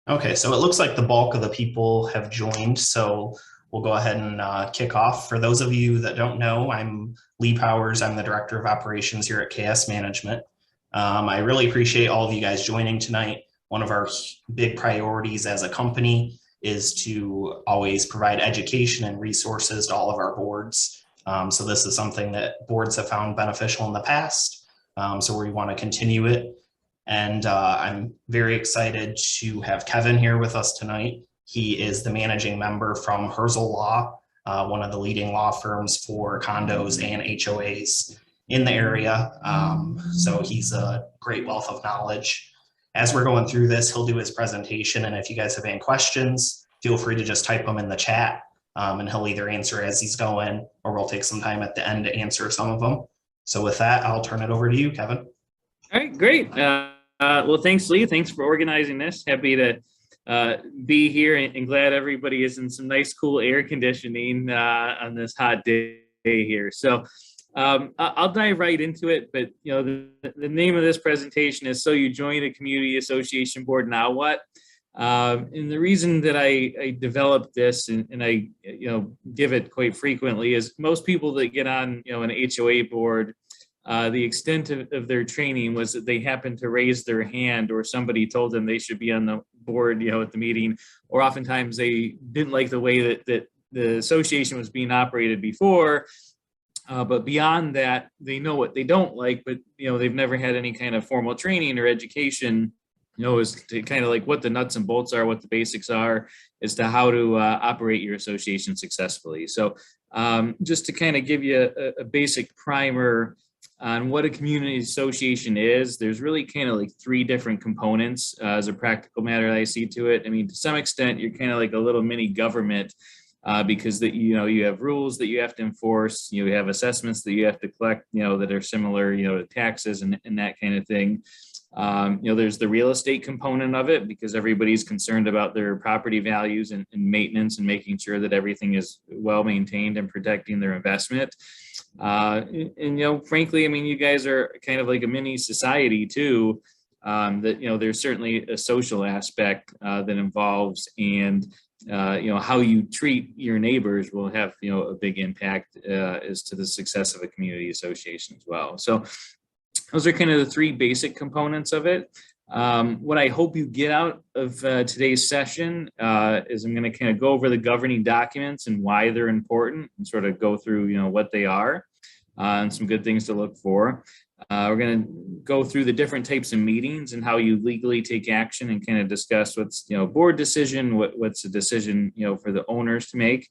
Okay, so it looks like the bulk of the people have joined, so we'll go ahead and kick off. For those of you that don't know, I'm Lee Powers. I'm the Director of Operations here at KS Management. I really appreciate all of you guys joining tonight. One of our big priorities as a company is to always provide education and resources to all of our boards. So this is something that boards have found beneficial in the past, so we want to continue it. And I'm very excited to have Kevin here with us tonight. He is the managing member from Hirzel Law, one of the leading law firms for condos and HOAs in the area. So he's a great wealth of knowledge. As we're going through this, he'll do his presentation. And if you guys have any questions, feel free to just type them in the chat. And he'll either answer as he's going, or we'll take some time at the end to answer some of them. So with that, I'll turn it over to you, Kevin. All right, great. Well, thanks, Lee. Thanks for organizing this. Happy to be here and glad everybody is in some nice, cool air conditioning on this hot day here. So I'll dive right into it. But, you know, the name of this presentation is So You Join a Community Association Board, Now What? And the reason that I developed this and I, give it quite frequently is most people that get on, an HOA board, the extent of their training was that they happened to raise their hand or somebody told them they should be on the board, at the meeting, or oftentimes they didn't like the way that the association was being operated before. But beyond that, they know what they don't like, but, they've never had any kind of formal training or education, as to kind of like what the nuts and bolts are, what the basics are as to how to operate your association successfully. So just to kind of give you a basic primer on what a community association is, there's really kind of like three different components as a practical matter that I see to it. I mean, to some extent, you're kind of like a little mini government because that, you have rules that you have to enforce, you have assessments that you have to collect, that are similar, to taxes and that kind of thing. There's the real estate component of it because everybody's concerned about their property values and maintenance and making sure that everything is well maintained and protecting their investment. Frankly, I mean, you guys are kind of like a mini society too, that, there's certainly a social aspect that involves and, how you treat your neighbors will have, a big impact as to the success of a community association as well. So those are kind of the three basic components of it. What I hope you get out of today's session is I'm going to kind of go over the governing documents and why they're important and sort of go through, what they are and some good things to look for. We're going to go through the different types of meetings and how you legally take action and kind of discuss what's, board decision, what's a decision, for the owners to make.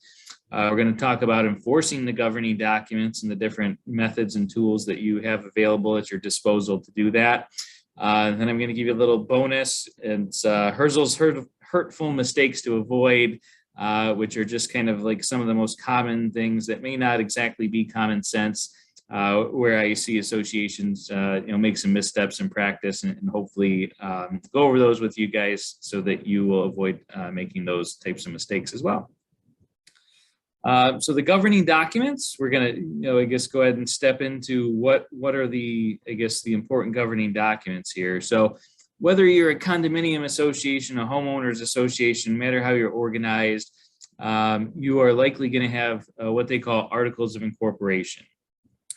We're going to talk about enforcing the governing documents and the different methods and tools that you have available at your disposal to do that. And then I'm going to give you a little bonus. It's Hirzel's hurtful mistakes to avoid, which are just kind of like some of the most common things that may not exactly be common sense, where I see associations, make some missteps in practice and hopefully go over those with you guys so that you will avoid making those types of mistakes as well. So the governing documents, we're going to, go ahead and step into what are the important governing documents here. So whether you're a condominium association, a homeowners association, no matter how you're organized, you are likely going to have what they call articles of incorporation.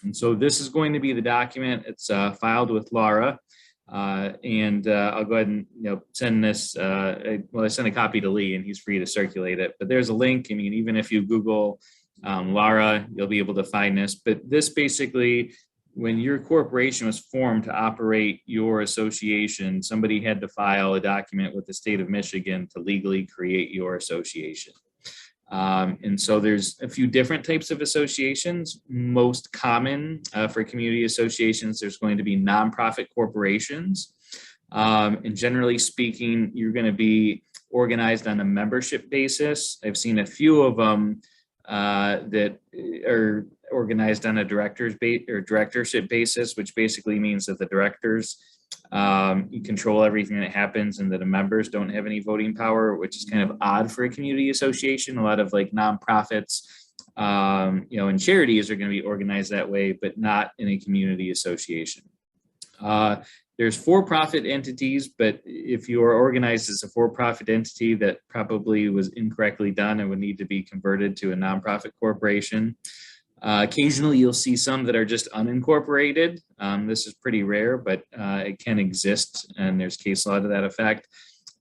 And so this is going to be the document. It's filed with Laura. And I'll go ahead and send this. I sent a copy to Lee, and he's free to circulate it. But there's a link. I mean, even if you Google Laura, you'll be able to find this. But this basically, when your corporation was formed to operate your association, somebody had to file a document with the state of Michigan to legally create your association. And so there's a few different types of associations. Most common for community associations, there's going to be nonprofit corporations. And generally speaking, you're going to be organized on a membership basis. I've seen a few of them that are organized on a directorship basis, which basically means that the directors you control everything that happens and that the members don't have any voting power, which is kind of odd for a community association. A lot of like nonprofits, and charities are going to be organized that way, but not in a community association. There's for-profit entities, but if you are organized as a for-profit entity, that probably was incorrectly done and would need to be converted to a nonprofit corporation. Occasionally, you'll see some that are just unincorporated. This is pretty rare, but it can exist, and there's case law to that effect.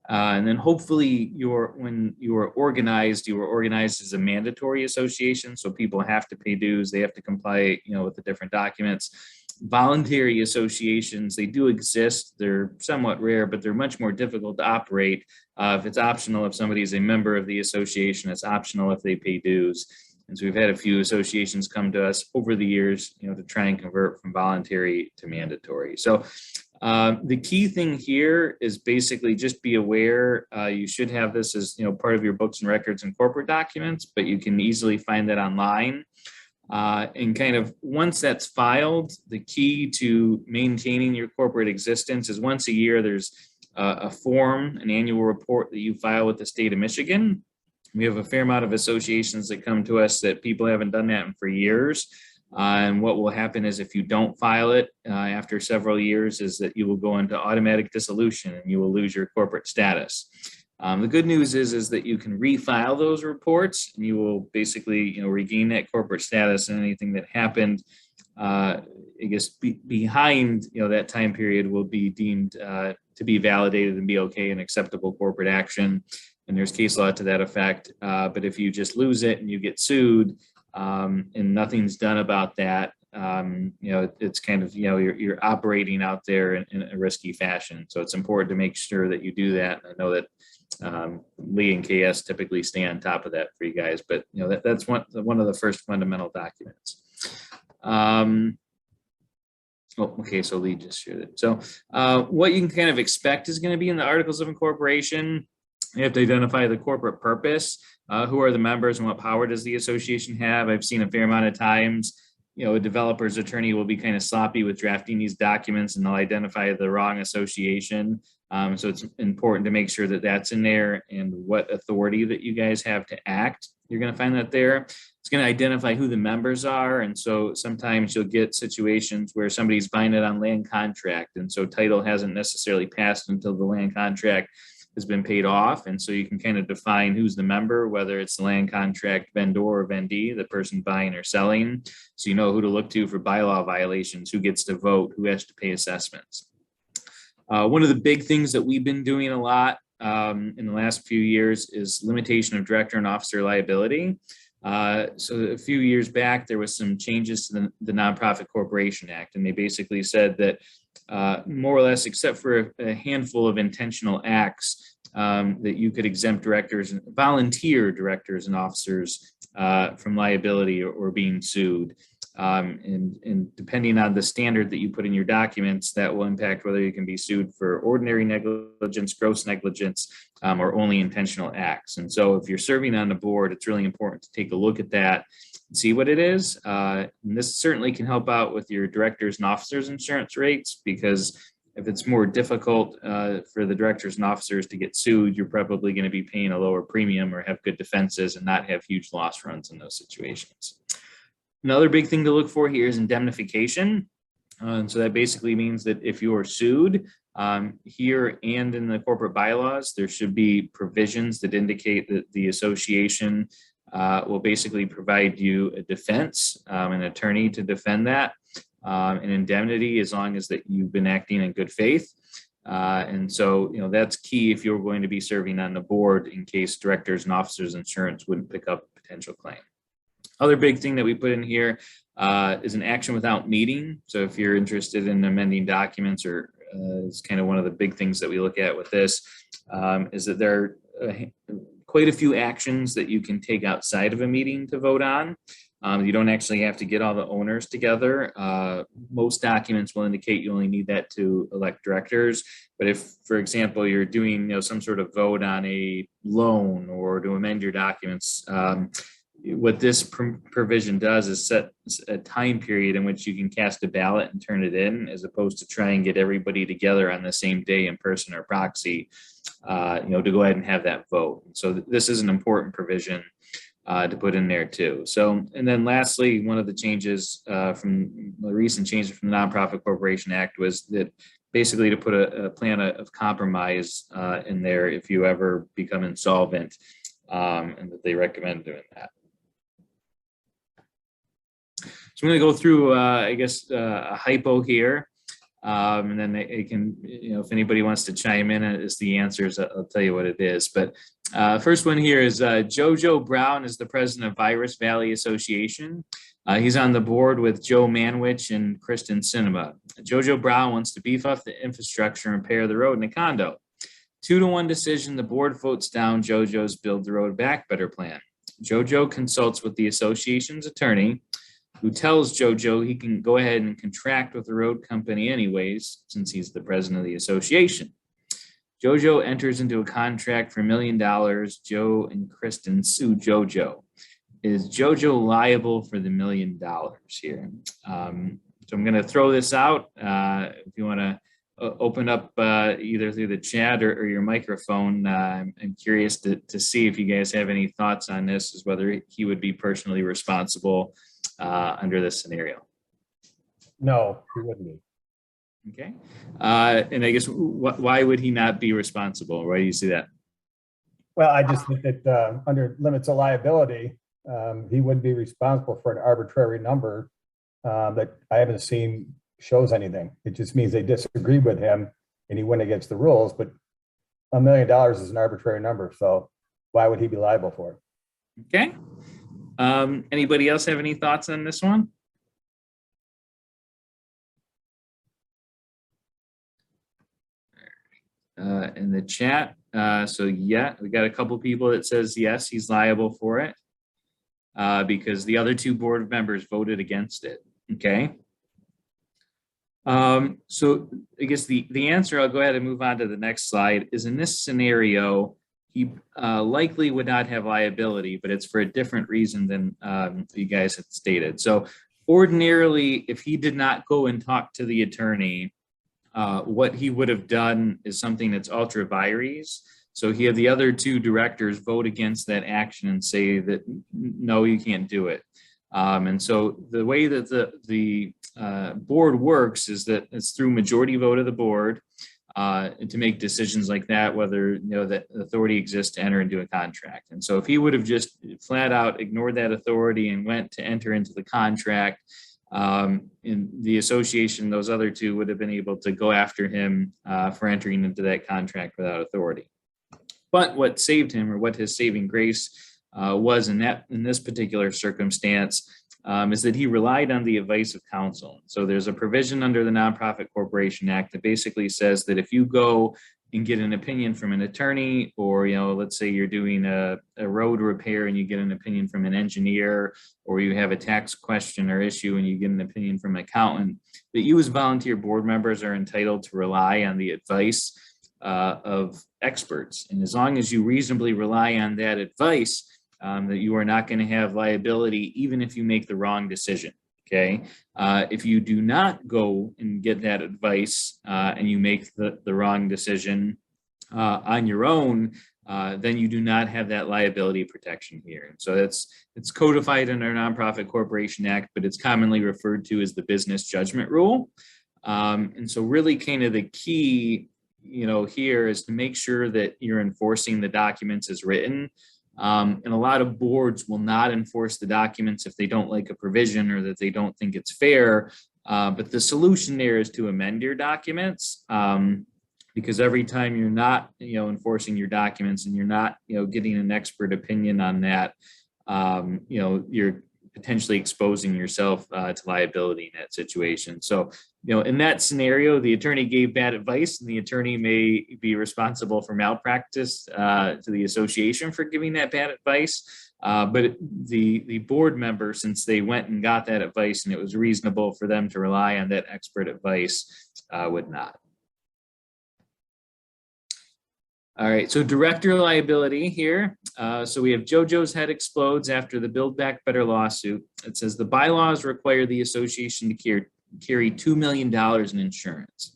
And then hopefully when you are organized as a mandatory association. So people have to pay dues. They have to comply, with the different documents. Voluntary associations, they do exist. They're somewhat rare, but they're much more difficult to operate. If it's optional, if somebody's a member of the association, it's optional if they pay dues. And so we've had a few associations come to us over the years, to try and convert from voluntary to mandatory. So the key thing here is basically just be aware. You should have this as part of your books and records and corporate documents, but you can easily find that online. And kind of once that's filed, the key to maintaining your corporate existence is once a year there's a form, an annual report that you file with the state of Michigan. We have a fair amount of associations that come to us that people haven't done that for years. And what will happen is if you don't file it after several years is that you will go into automatic dissolution and you will lose your corporate status. The good news is that you can refile those reports and you will basically regain that corporate status, and anything that happened behind that time period will be deemed to be validated and be okay and acceptable corporate action. And there's case law to that effect. But if you just lose it and you get sued and nothing's done about that, it's kind of, you're operating out there in a risky fashion. So it's important to make sure that you do that. And I know that Lee and KS typically stay on top of that for you guys, but that's one of the first fundamental documents. Okay, so Lee just shared it. So what you can kind of expect is going to be in the Articles of Incorporation. You have to identify the corporate purpose. Who are the members and what power does the association have? I've seen a fair amount of times, a developer's attorney will be kind of sloppy with drafting these documents and they'll identify the wrong association. So it's important to make sure that that's in there and what authority that you guys have to act. You're going to find that there. It's going to identify who the members are. And so sometimes you'll get situations where somebody's buying it on land contract. And so title hasn't necessarily passed until the land contract has been paid off. And so you can kind of define who's the member, whether it's the land contract vendor or vendee, the person buying or selling. So you know who to look to for bylaw violations, who gets to vote, who has to pay assessments. One of the big things that we've been doing a lot in the last few years is limitation of director and officer liability. So a few years back, there was some changes to the Nonprofit Corporation Act, and they basically said that more or less, except for a handful of intentional acts, that you could exempt directors and volunteer directors and officers from liability or being sued. And depending on the standard that you put in your documents, that will impact whether you can be sued for ordinary negligence, gross negligence, or only intentional acts. And so if you're serving on the board, it's really important to take a look at that and see what it is. And this certainly can help out with your directors and officers insurance rates, because if it's more difficult for the directors and officers to get sued, you're probably going to be paying a lower premium or have good defenses and not have huge loss runs in those situations. Another big thing to look for here is indemnification. And so that basically means that if you are sued here and in the corporate bylaws, there should be provisions that indicate that the association will basically provide you a defense, an attorney to defend that, an indemnity as long as that you've been acting in good faith. And so, that's key if you're going to be serving on the board in case directors and officers insurance wouldn't pick up a potential claim. Other big thing that we put in here is an action without meeting. So if you're interested in amending documents, or it's kind of one of the big things that we look at with this, is that there are quite a few actions that you can take outside of a meeting to vote on. You don't actually have to get all the owners together. Most documents will indicate you only need that to elect directors. But if, for example, you're doing some sort of vote on a loan or to amend your documents, what this provision does is set a time period in which you can cast a ballot and turn it in, as opposed to try and get everybody together on the same day in person or proxy, to go ahead and have that vote. So this is an important provision. to put in there too. So, and then lastly, one of the changes from the recent changes from the Nonprofit Corporation Act was that basically to put a plan of compromise in there if you ever become insolvent, and that they recommend doing that. So I'm going to go through, I guess, a hypo here. And then it can, if anybody wants to chime in as the answers, I'll tell you what it is. But first one here is Jojo Brown is the president of Virus Valley Association. He's on the board with Joe Manwich and Kristen Cinema. Jojo Brown wants to beef up the infrastructure and repair the road in a condo. 2-to-1 decision, the board votes down Jojo's Build the Road Back Better plan. Jojo consults with the association's attorney, who tells Jojo he can go ahead and contract with the road company anyways, since he's the president of the association. Jojo enters into a contract for $1 million. Joe and Kristen sue Jojo. Is Jojo liable for the $1 million here? So I'm going to throw this out. If you want to open up either through the chat or your microphone, I'm curious to see if you guys have any thoughts on this, as whether he would be personally responsible under this scenario. No, he wouldn't be. Okay. And I guess why would he not be responsible? Why do you see that? Well, I just think that under limits of liability, he wouldn't be responsible for an arbitrary number that I haven't seen shows anything. It just means they disagree with him and he went against the rules, but $1 million is an arbitrary number. So why would he be liable for it? Okay. Anybody else have any thoughts on this one? In the chat. So yeah, we got a couple people that says yes, he's liable for it because the other 2 board members voted against it. Okay. So I guess the answer, I'll go ahead and move on to the next slide, is in this scenario, he likely would not have liability, but it's for a different reason than you guys had stated. So ordinarily, if he did not go and talk to the attorney, what he would have done is something that's ultra vires. So he had the other 2 directors vote against that action and say that, no, you can't do it. And so the way that the board works is that it's through majority vote of the board to make decisions like that, whether that authority exists to enter into a contract. And so if he would have just flat out ignored that authority and went to enter into the contract, in the association, those other 2 would have been able to go after him for entering into that contract without authority. But what saved him, or what his saving grace was in this particular circumstance, is that he relied on the advice of counsel. So there's a provision under the Nonprofit Corporation Act that basically says that if you go and get an opinion from an attorney, or let's say you're doing a road repair and you get an opinion from an engineer, or you have a tax question or issue and you get an opinion from an accountant, that you as volunteer board members are entitled to rely on the advice of experts. And as long as you reasonably rely on that advice, that you are not going to have liability, even if you make the wrong decision. Okay. If you do not go and get that advice and you make the wrong decision on your own, then you do not have that liability protection here. So it's codified in our Nonprofit Corporation Act, but it's commonly referred to as the business judgment rule. And so really kind of the key, here is to make sure that you're enforcing the documents as written. And a lot of boards will not enforce the documents if they don't like a provision or that they don't think it's fair. But the solution there is to amend your documents, because every time you're not, enforcing your documents and you're not, getting an expert opinion on that, you're potentially exposing yourself to liability in that situation. So, in that scenario, the attorney gave bad advice and the attorney may be responsible for malpractice to the association for giving that bad advice. But the board member, since they went and got that advice and it was reasonable for them to rely on that expert advice, would not. All right, so director liability here. So we have Jojo's head explodes after the Build Back Better lawsuit. It says the bylaws require the association to carry $2 million in insurance.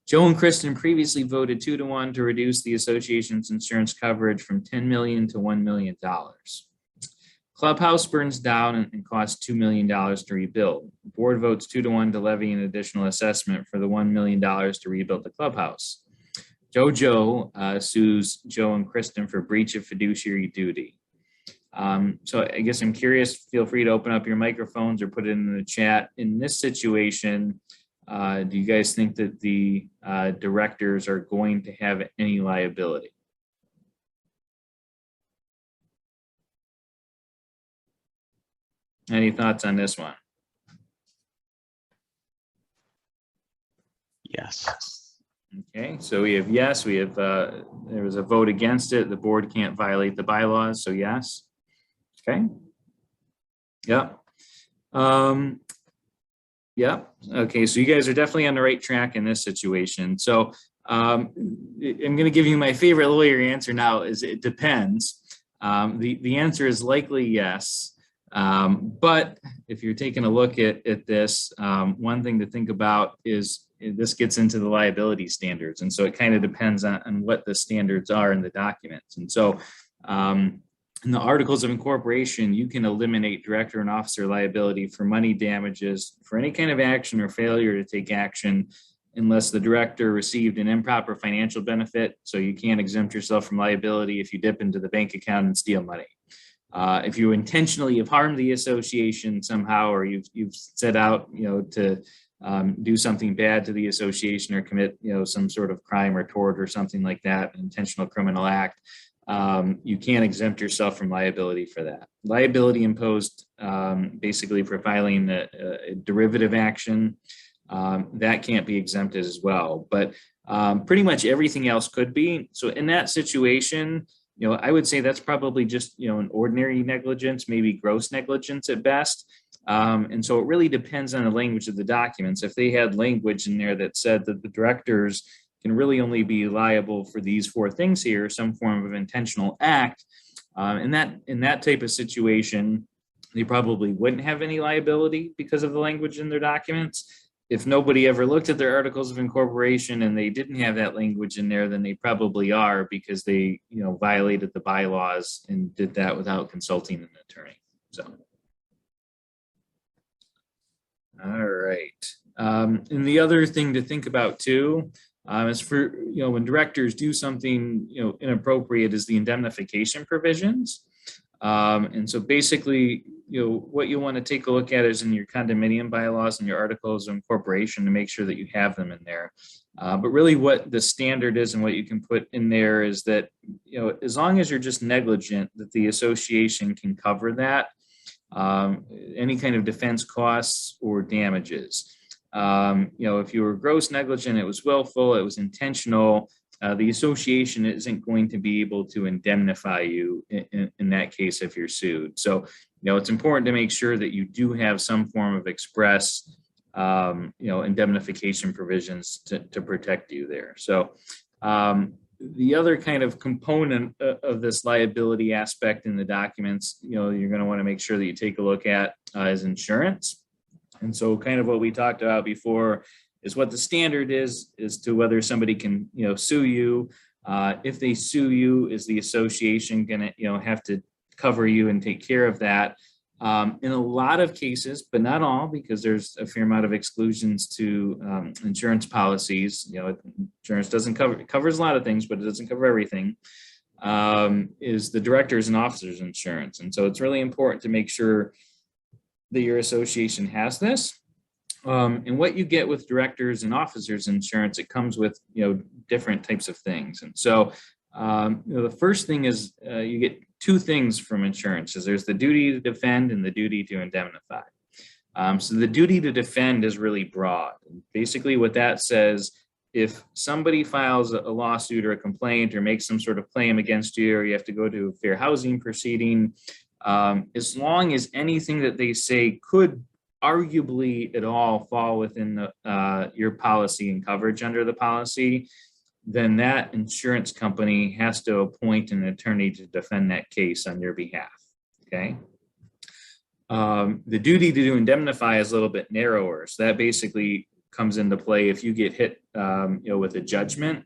Joe and Kristen previously voted 2-to-1 to reduce the association's insurance coverage from $10 million to $1 million. clubhouse burns down and costs $2 million to rebuild. The board votes 2-1 to levy an additional assessment for the $1 million to rebuild the clubhouse. JoJo sues Joe and Kristen for breach of fiduciary duty. So I guess I'm curious, feel free to open up your microphones or put it in the chat. In this situation, do you guys think that the directors are going to have any liability? Any thoughts on this one? Yes. Okay, so we have yes, we have, there was a vote against it. The board can't violate the bylaws, so yes. Okay. Yep. Yep. Okay, so you guys are definitely on the right track in this situation. So I'm going to give you my favorite lawyer answer now is it depends. The answer is likely yes. But if you're taking a look at this, one thing to think about is this gets into the liability standards. And so it kind of depends on what the standards are in the documents. And so in the articles of incorporation, you can eliminate director and officer liability for money damages for any kind of action or failure to take action unless the director received an improper financial benefit. So you can't exempt yourself from liability if you dip into the bank account and steal money. If you intentionally have harmed the association somehow, or you've set out, to do something bad to the association or commit, some sort of crime or tort or something like that, an intentional criminal act, you can't exempt yourself from liability for that. Liability imposed basically for filing a derivative action, that can't be exempted as well. But pretty much everything else could be. So in that situation, I would say that's probably just, an ordinary negligence, maybe gross negligence at best. And so it really depends on the language of the documents. If they had language in there that said that the directors can really only be liable for these 4 things here, some form of intentional act, in that type of situation, they probably wouldn't have any liability because of the language in their documents. If nobody ever looked at their articles of incorporation and they didn't have that language in there, then they probably are because they, violated the bylaws and did that without consulting an attorney. So, all right. And the other thing to think about too, is for, when directors do something, inappropriate is the indemnification provisions. And so basically, what you want to take a look at is in your condominium bylaws and your articles of incorporation to make sure that you have them in there. But really what the standard is and what you can put in there is that, as long as you're just negligent, that the association can cover that, any kind of defense costs or damages. If you were gross negligent, it was willful, it was intentional, the association isn't going to be able to indemnify you in that case if you're sued. So, it's important to make sure that you do have some form of express, indemnification provisions to protect you there. So, the other kind of component of this liability aspect in the documents, you're going to want to make sure that you take a look at is insurance. And so kind of what we talked about before is what the standard is to whether somebody can, sue you. If they sue you, is the association going to, have to cover you and take care of that? In a lot of cases, but not all, because there's a fair amount of exclusions to insurance policies. Insurance covers a lot of things, but it doesn't cover everything. Is the directors and officers insurance, and so it's really important to make sure that your association has this. And what you get with directors and officers insurance, it comes with, different types of things. And so, the first thing is you get 2 things from insurance. Is there's the duty to defend and the duty to indemnify. So the duty to defend is really broad. Basically what that says, if somebody files a lawsuit or a complaint or makes some sort of claim against you, or you have to go to a fair housing proceeding, as long as anything that they say could arguably at all fall within your policy and coverage under the policy, then that insurance company has to appoint an attorney to defend that case on your behalf. Okay. The duty to indemnify is a little bit narrower. So that basically comes into play if you get hit, with a judgment,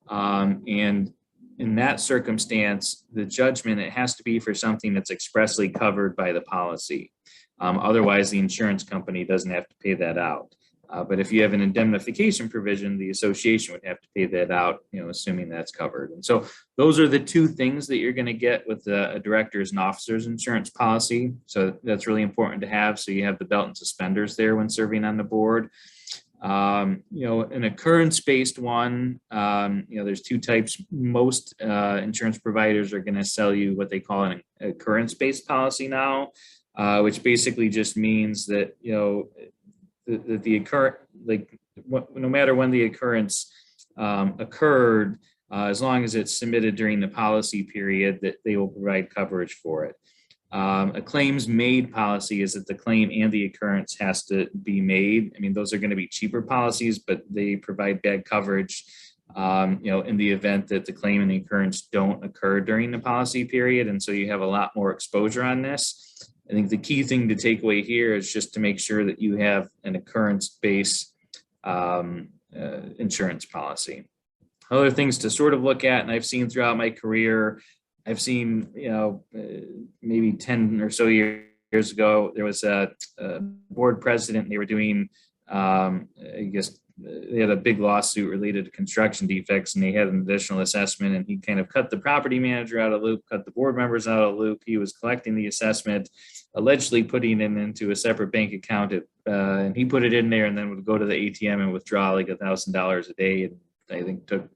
and in that circumstance, the judgment, it has to be for something that's expressly covered by the policy. Otherwise, the insurance company doesn't have to pay that out. But if you have an indemnification provision, the association would have to pay that out, assuming that's covered. And so those are the two things that you're going to get with a director's and officer's insurance policy. So that's really important to have. So you have the belt and suspenders there when serving on the board. An occurrence-based one, there's two types. Most insurance providers are going to sell you what they call an occurrence-based policy now, which basically just means that, the occurrence, no matter when the occurrence occurred, as long as it's submitted during the policy period, that they will provide coverage for it. A claims made policy is that the claim and the occurrence has to be made. I mean, those are going to be cheaper policies, but they provide bad coverage, in the event that the claim and the occurrence don't occur during the policy period. And so you have a lot more exposure on this. I think the key thing to take away here is just to make sure that you have an occurrence-based insurance policy. Other things to sort of look at, and I've seen throughout my career, I've seen, maybe 10 or so years ago, there was a board president, and they were doing, they had a big lawsuit related to construction defects, and they had an additional assessment, and he kind of cut the property manager out of the loop, cut the board members out of the loop. He was collecting the assessment, allegedly putting it into a separate bank account, and he put it in there and then would go to the ATM and withdraw like $1,000 a day, and I think took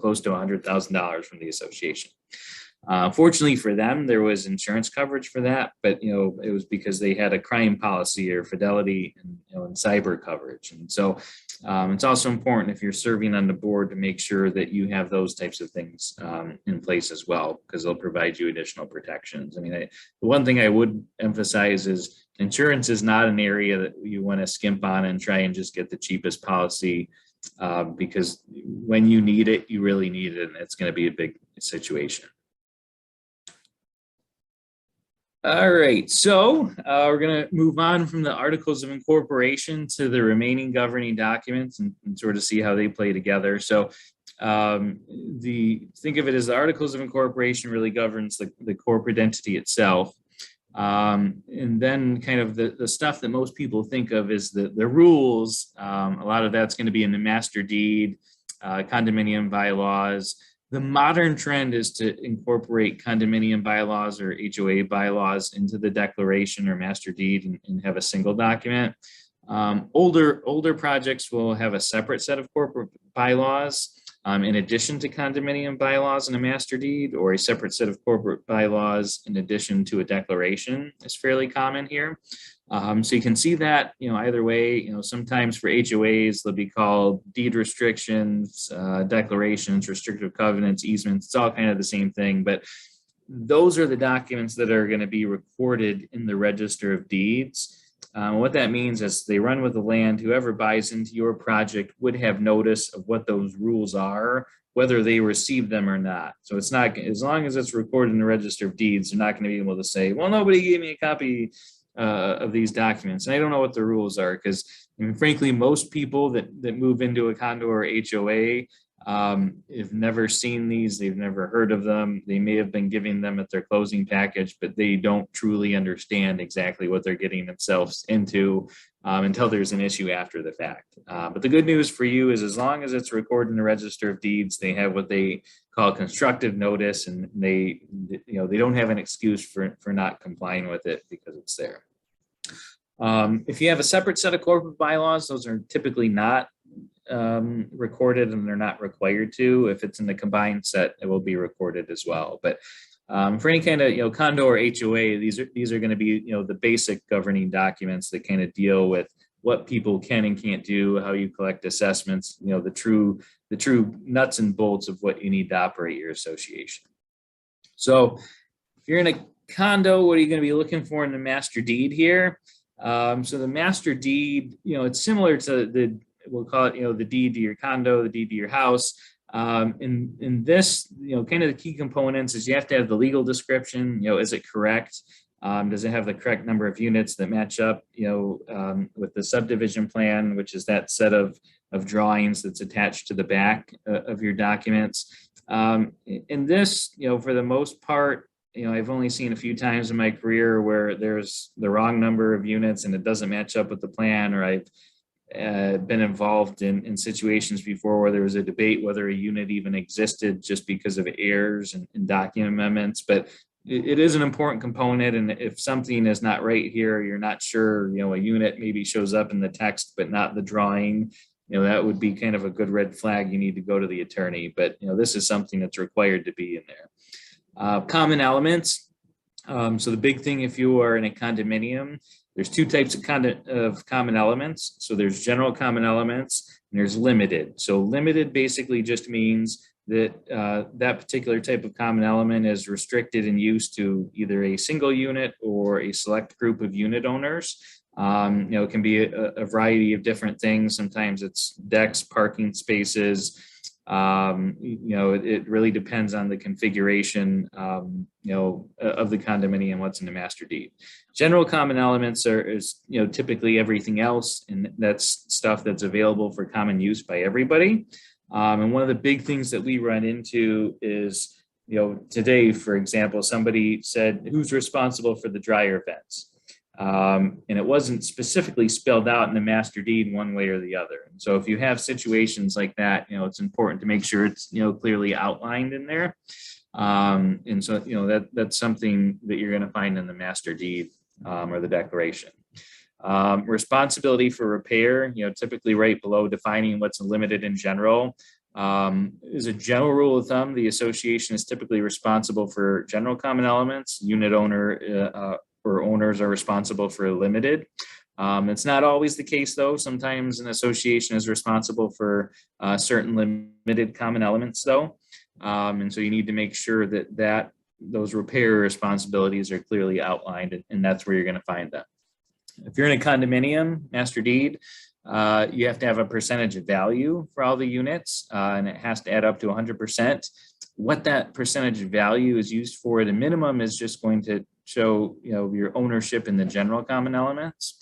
close to $100,000 from the association. Fortunately for them, there was insurance coverage for that, but it was because they had a crime policy or fidelity and cyber coverage. And so it's also important, if you're serving on the board, to make sure that you have those types of things in place as well, because they'll provide you additional protections. I mean, the one thing I would emphasize is insurance is not an area that you want to skimp on and try and just get the cheapest policy, because when you need it, you really need it, and it's going to be a big situation. All right, so we're going to move on from the articles of incorporation to the remaining governing documents and sort of see how they play together. So think of it as the articles of incorporation really governs the corporate entity itself. And then kind of the stuff that most people think of is the rules. A lot of that's going to be in the master deed, condominium bylaws. The modern trend is to incorporate condominium bylaws or HOA bylaws into the declaration or master deed and have a single document. Older projects will have a separate set of corporate bylaws in addition to condominium bylaws and a master deed, or a separate set of corporate bylaws in addition to a declaration is fairly common here. So you can see that, either way, sometimes for HOAs, they'll be called deed restrictions, declarations, restrictive covenants, easements. It's all kind of the same thing, but those are the documents that are going to be recorded in the Register of Deeds. What that means is they run with the land. Whoever buys into your project would have notice of what those rules are, whether they receive them or not. So it's not, as long as it's recorded in the Register of Deeds, they're not going to be able to say, well, nobody gave me a copy of these documents. And I don't know what the rules are, because frankly, most people that move into a condo or HOA have never seen these. They've never heard of them. They may have been giving them at their closing package, but they don't truly understand exactly what they're getting themselves into until there's an issue after the fact. But the good news for you is, as long as it's recorded in the Register of Deeds, they have what they call constructive notice, and they don't have an excuse for not complying with it because it's there. If you have a separate set of corporate bylaws, those are typically not recorded, and they're not required to. If it's in the combined set, it will be recorded as well. But for any kind of condo or HOA, these are going to be the basic governing documents that kind of deal with what people can and can't do, how you collect assessments, the true nuts and bolts of what you need to operate your association. So if you're in a condo, what are you going to be looking for in the master deed here? So the master deed, it's similar to we'll call it, the deed to your condo, the deed to your house. In this, kind of the key components is you have to have the legal description. Is it correct? Does it have the correct number of units that match up, with the subdivision plan, which is that set of drawings that's attached to the back of your documents. In this, for the most part, I've only seen a few times in my career where there's the wrong number of units and it doesn't match up with the plan, or I've been involved in situations before where there was a debate whether a unit even existed just because of errors and document amendments. But it is an important component, and if something is not right here, you're not sure, a unit maybe shows up in the text but not the drawing, that would be kind of a good red flag. You need to go to the attorney, but this is something that's required to be in there. Common elements. So the big thing, if you are in a condominium, there's two types of common elements. So there's general common elements and there's limited. So limited basically just means that that particular type of common element is restricted in use to either a single unit or a select group of unit owners. It can be a variety of different things. Sometimes it's decks, parking spaces. It really depends on the configuration, of the condominium, what's in the master deed. General common elements is typically everything else, and that's stuff that's available for common use by everybody. And one of the big things that we run into is, today, for example, somebody said, who's responsible for the dryer vents? And it wasn't specifically spelled out in the master deed one way or the other. And so if you have situations like that, it's important to make sure it's, clearly outlined in there. And so, that's something that you're going to find in the master deed or the declaration. Responsibility for repair, typically right below defining what's limited in general. As a general rule of thumb, the association is typically responsible for general common elements. Unit owner or owners are responsible for limited. It's not always the case, though. Sometimes an association is responsible for certain limited common elements, though. And so you need to make sure that those repair responsibilities are clearly outlined, and that's where you're going to find them. If you're in a condominium master deed, you have to have a percentage of value for all the units, and it has to add up to 100%. What that percentage of value is used for, the minimum is just going to show, your ownership in the general common elements.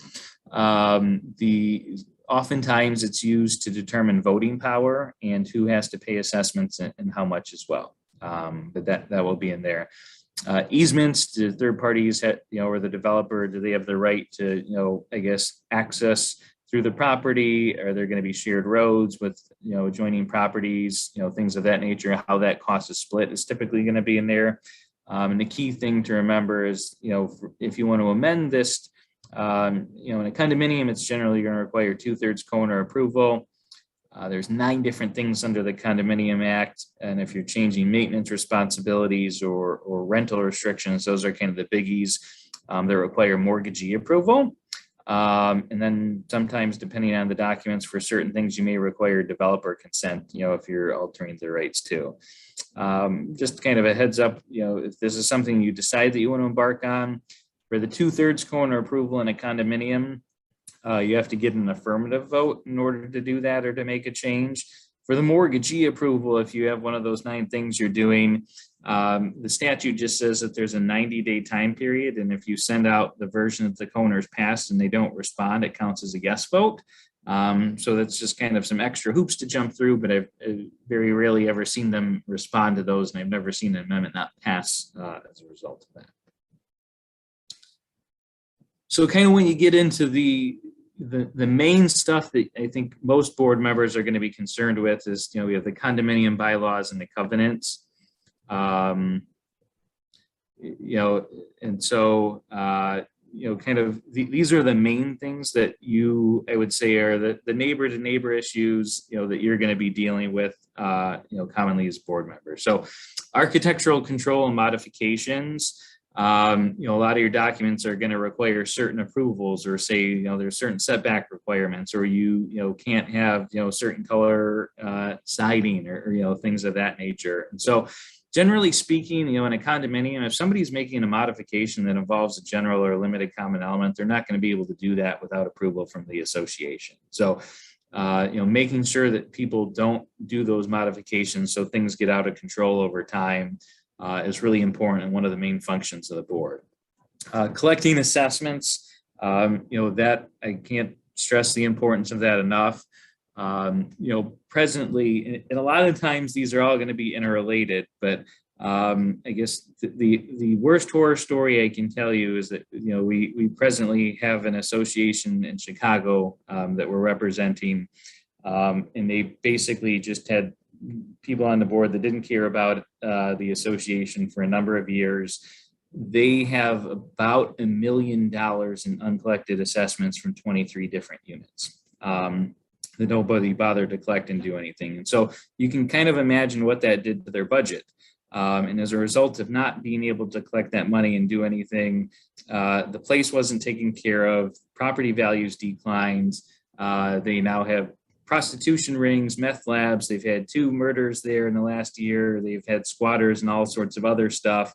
Oftentimes it's used to determine voting power and who has to pay assessments and how much as well. But that will be in there. Easements to third parties, or the developer, do they have the right to, access through the property? Are there going to be shared roads with, adjoining properties, things of that nature? How that cost is split is typically going to be in there. And the key thing to remember is, if you want to amend this, in a condominium, it's generally going to require 2/3 co-owner approval. There's 9 different things under the Condominium Act. And if you're changing maintenance responsibilities or rental restrictions, those are kind of the biggies that require mortgagee approval. And then sometimes, depending on the documents, for certain things, you may require developer consent, if you're altering the rights too. Just kind of a heads up, if this is something you decide that you want to embark on, for the 2/3 co-owner approval in a condominium, you have to get an affirmative vote in order to do that or to make a change. For the mortgagee approval, if you have one of those 9 things you're doing, the statute just says that there's a 90-day time period. And if you send out the version that the co-owners passed and they don't respond, it counts as a yes vote. So that's just kind of some extra hoops to jump through, but I've very rarely ever seen them respond to those. And I've never seen an amendment not pass as a result of that. So kind of when you get into the main stuff that I think most board members are going to be concerned with is, we have the condominium bylaws and the covenants. And so, kind of these are the main things that I would say are the neighbor to neighbor issues, that you're going to be dealing with, commonly as board members. So architectural control and modifications. A lot of your documents are going to require certain approvals, or say, there's certain setback requirements, or you can't have, certain color siding or things of that nature. And so generally speaking, in a condominium, if somebody's making a modification that involves a general or limited common element, they're not going to be able to do that without approval from the association. So, making sure that people don't do those modifications so things get out of control over time is really important and one of the main functions of the board. Collecting assessments, that I can't stress the importance of that enough. Presently, and a lot of times these are all going to be interrelated, but I guess the worst horror story I can tell you is that, we presently have an association in Chicago that we're representing, and they basically just had people on the board that didn't care about the association for a number of years. They have about $1 million in uncollected assessments from 23 different units that nobody bothered to collect and do anything. And so you can kind of imagine what that did to their budget. And as a result of not being able to collect that money and do anything, the place wasn't taken care of, property values declined. They now have prostitution rings, meth labs. They've had 2 murders there in the last year. They've had squatters and all sorts of other stuff.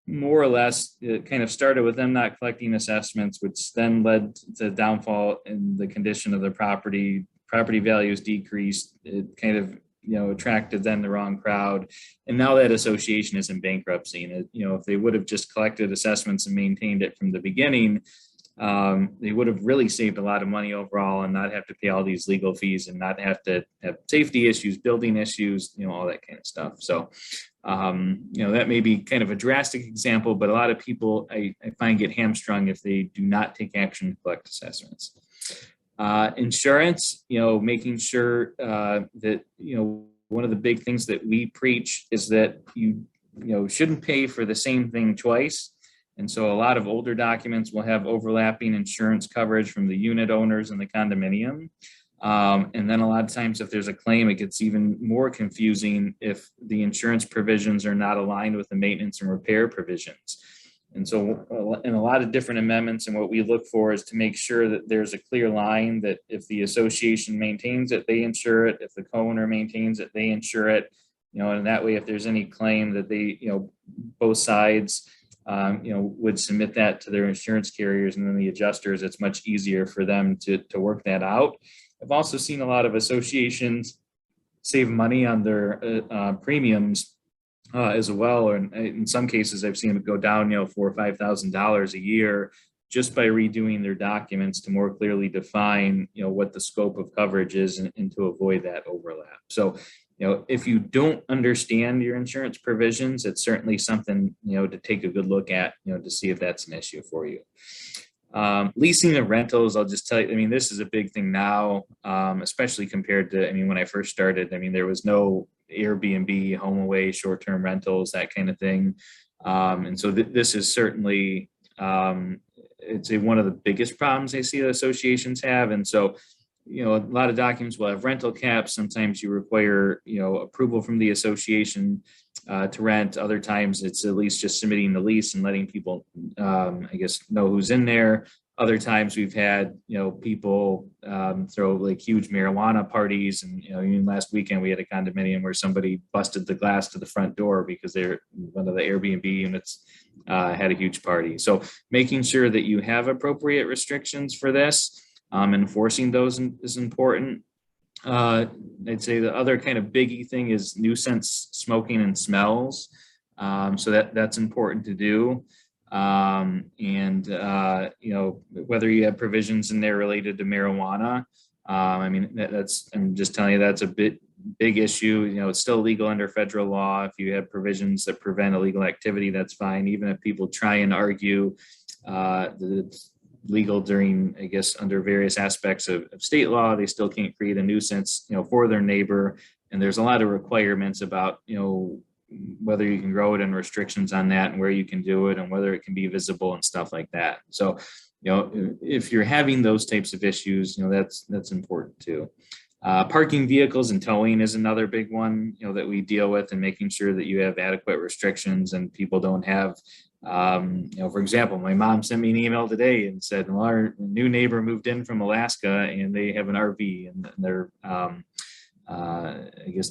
More or less, it kind of started with them not collecting assessments, which then led to downfall in the condition of the property. Property values decreased. It kind of, attracted then the wrong crowd. And now that association is in bankruptcy. And, if they would have just collected assessments and maintained it from the beginning, they would have really saved a lot of money overall and not have to pay all these legal fees and not have to have safety issues, building issues, all that kind of stuff. So, that may be kind of a drastic example, but a lot of people I find get hamstrung if they do not take action to collect assessments. Insurance, making sure that, one of the big things that we preach is that you shouldn't pay for the same thing twice. And so a lot of older documents will have overlapping insurance coverage from the unit owners and the condominium. And then a lot of times if there's a claim, it gets even more confusing if the insurance provisions are not aligned with the maintenance and repair provisions. And so in a lot of different amendments, and what we look for is to make sure that there's a clear line that if the association maintains it, they insure it. If the co-owner maintains it, they insure it. And that way, if there's any claim that they, both sides, would submit that to their insurance carriers and then the adjusters, it's much easier for them to work that out. I've also seen a lot of associations save money on their premiums as well. Or in some cases, I've seen them go down, $4,000 or $5,000 a year just by redoing their documents to more clearly define, what the scope of coverage is and to avoid that overlap. So, if you don't understand your insurance provisions, it's certainly something, to take a good look at, to see if that's an issue for you. Leasing and rentals, I'll just tell you, this is a big thing now, especially compared to, when I first started, there was no Airbnb, HOA, short-term rentals, that kind of thing. And so this is certainly, it's one of the biggest problems I see that associations have. And so, a lot of documents will have rental caps. Sometimes you require, approval from the association to rent. Other times it's at least just submitting the lease and letting people, know who's in there. Other times we've had, people throw like huge marijuana parties. And, even last weekend we had a condominium where somebody busted the glass to the front door because one of the Airbnb units had a huge party. So making sure that you have appropriate restrictions for this. Enforcing those is important. I'd say the other kind of biggie thing is nuisance smoking and smells. So that's important to do. Whether you have provisions in there related to marijuana, I'm just telling you, that's a big issue. It's still illegal under federal law. If you have provisions that prevent illegal activity, that's fine. Even if people try and argue that it's legal during, under various aspects of state law, they still can't create a nuisance, for their neighbor. And there's a lot of requirements about, whether you can grow it and restrictions on that and where you can do it and whether it can be visible and stuff like that. So, if you're having those types of issues, that's important too. Parking vehicles and towing is another big one, that we deal with, and making sure that you have adequate restrictions and people don't have, for example, my mom sent me an email today and said, well, our new neighbor moved in from Alaska and they have an RV and they're,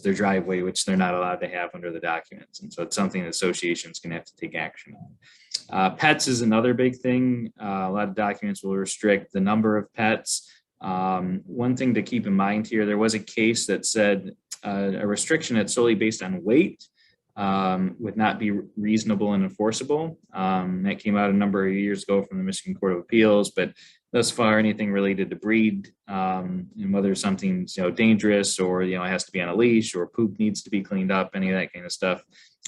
their driveway, which they're not allowed to have under the documents. And so it's something associations can have to take action on. Pets is another big thing. A lot of documents will restrict the number of pets. One thing to keep in mind here, there was a case that said a restriction that's solely based on weight would not be reasonable and enforceable. That came out a number of years ago from the Michigan Court of Appeals, but thus far, anything related to breed, and whether something's dangerous or it has to be on a leash or poop needs to be cleaned up, any of that kind of stuff,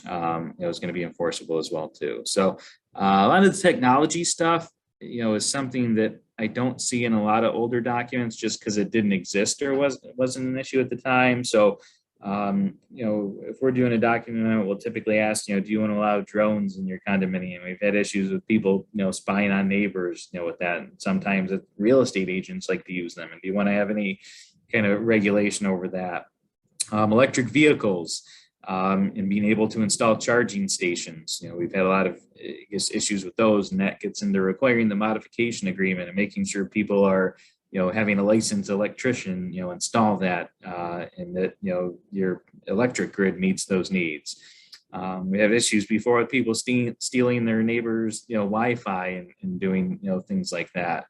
is going to be enforceable as well too. So a lot of the technology stuff, is something that I don't see in a lot of older documents just because it didn't exist or wasn't an issue at the time. So if we're doing a document, we'll typically ask, do you want to allow drones in your condominium? We've had issues with people, spying on neighbors, with that. And sometimes real estate agents like to use them. And do you want to have any kind of regulation over that? Electric vehicles, and being able to install charging stations. We've had a lot of issues with those, and that gets into requiring the modification agreement and making sure people are having a licensed electrician, install that, and that, your electric grid meets those needs. We have issues before with people stealing their neighbors, Wi-Fi and doing, things like that.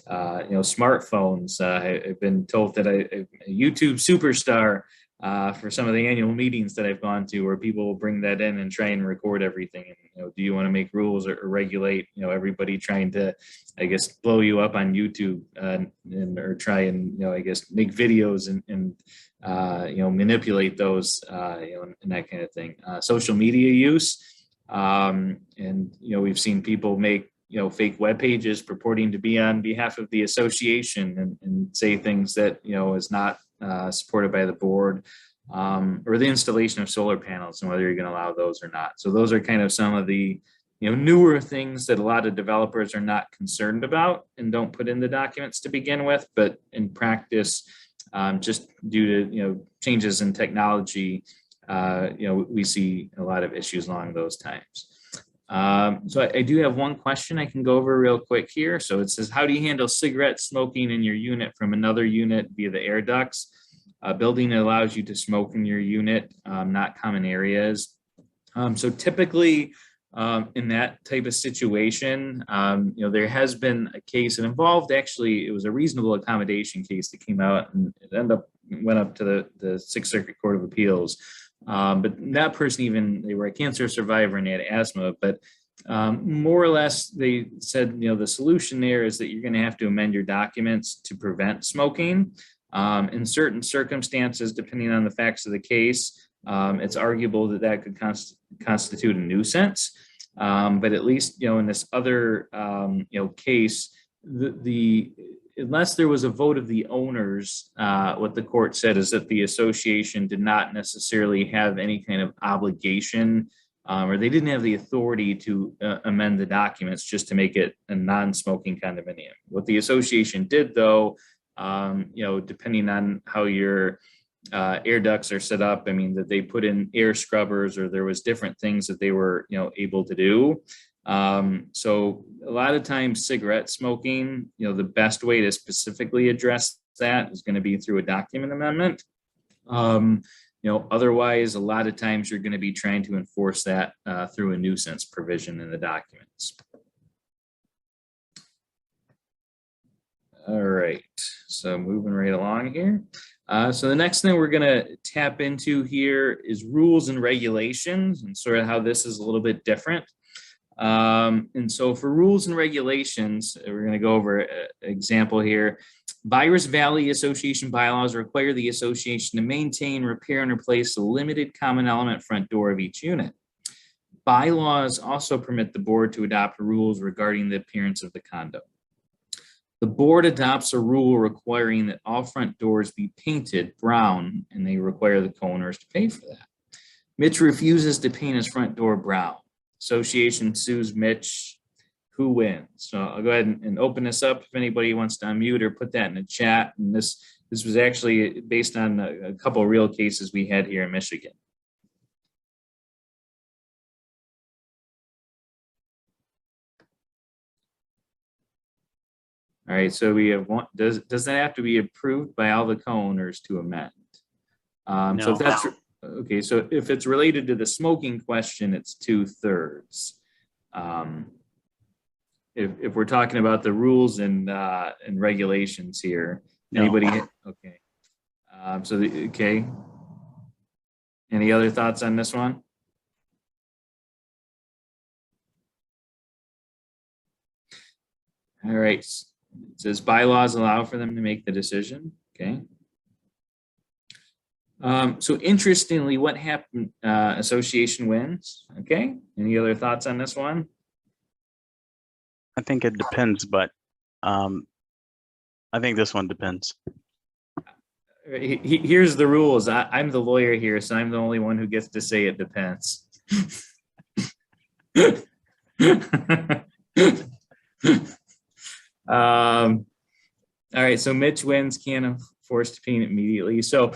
Smartphones. I've been told that a YouTube superstar for some of the annual meetings that I've gone to, where people will bring that in and try and record everything. And, do you want to make rules or regulate, everybody trying to, I guess, blow you up on YouTube or try and, make videos and manipulate those, and that kind of thing. Social media use. And, we've seen people make, fake web pages purporting to be on behalf of the association and say things that, is not supported by the board, or the installation of solar panels and whether you're going to allow those or not. So those are kind of some of the newer things that a lot of developers are not concerned about and don't put in the documents to begin with, but in practice, just due to changes in technology, we see a lot of issues along those times. So I do have one question I can go over real quick here. So it says, how do you handle cigarette smoking in your unit from another unit via the air ducts? A building that allows you to smoke in your unit, not common areas. So typically in that type of situation, there has been a case that involved, actually, it was a reasonable accommodation case that came out, and it went up to the Sixth Circuit Court of Appeals. But that person, they were a cancer survivor and they had asthma, but more or less they said, the solution there is that you're going to have to amend your documents to prevent smoking. In certain circumstances, depending on the facts of the case, it's arguable that could constitute a nuisance. But at least, in this other, case, unless there was a vote of the owners, what the court said is that the association did not necessarily have any kind of obligation, or they didn't have the authority to amend the documents just to make it a non-smoking condominium. What the association did, though, depending on how your air ducts are set up, that they put in air scrubbers, or there was different things that they were, able to do. So a lot of times cigarette smoking, the best way to specifically address that is going to be through a document amendment. Otherwise, a lot of times you're going to be trying to enforce that through a nuisance provision in the documents. All right, so moving right along here. So the next thing we're going to tap into here is rules and regulations, and sort of how this is a little bit different. And so for rules and regulations, we're going to go over an example here. Virus Valley Association bylaws require the association to maintain, repair, and replace a limited common element front door of each unit. Bylaws also permit the board to adopt rules regarding the appearance of the condo. The board adopts a rule requiring that all front doors be painted brown, and they require the co-owners to pay for that. Mitch refuses to paint his front door brown. Association sues Mitch. Who wins? So I'll go ahead and open this up if anybody wants to unmute or put that in the chat. And this was actually based on a couple of real cases we had here in Michigan. All right, so we have one. Does that have to be approved by all the co-owners to amend? No. So if that's okay, so if it's related to the smoking question, it's 2/3. If we're talking about the rules and regulations here, anybody? No. Okay. Okay. Any other thoughts on this one? All right. It says bylaws allow for them to make the decision. Okay. So interestingly, what happened? Association wins. Okay. Any other thoughts on this one? I think it depends, but I think this one depends. Here's the rules. I'm the lawyer here, so I'm the only one who gets to say it depends. All right, so Mitch wins, can't force to pay immediately. So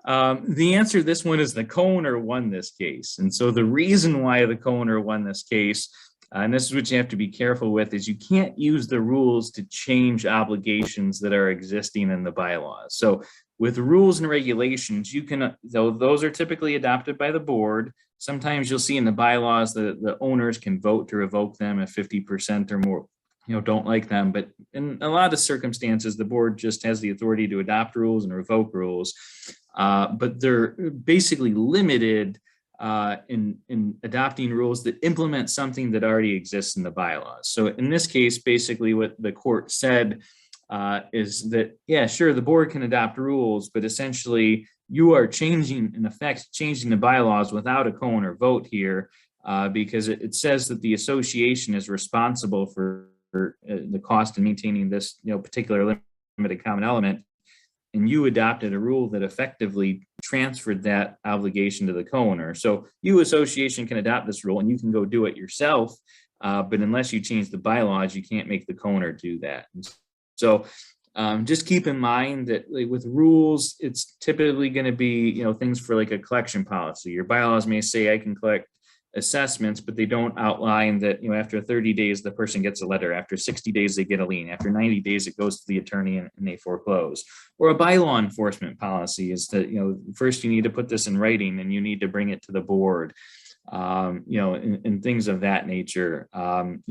the answer to this one is the co-owner won this case. And so the reason why the co-owner won this case, and this is what you have to be careful with, is you can't use the rules to change obligations that are existing in the bylaws. So with rules and regulations, you can, though those are typically adopted by the board, sometimes you'll see in the bylaws that the owners can vote to revoke them if 50% or more don't like them. But in a lot of circumstances, the board just has the authority to adopt rules and revoke rules. But they're basically limited in adopting rules that implement something that already exists in the bylaws. So in this case, basically what the court said is that, yeah, sure, the board can adopt rules, but essentially you are changing, in effect, changing the bylaws without a co-owner vote here, because it says that the association is responsible for the cost of maintaining this particular limited common element, and you adopted a rule that effectively transferred that obligation to the co-owner. So you, association, can adopt this rule and you can go do it yourself, but unless you change the bylaws, you can't make the co-owner do that. And so just keep in mind that with rules, it's typically going to be things for like a collection policy. Your bylaws may say I can collect assessments, but they don't outline that after 30 days the person gets a letter, after 60 days they get a lien, after 90 days it goes to the attorney and they foreclose. Or a bylaw enforcement policy is that first you need to put this in writing and you need to bring it to the board, and things of that nature.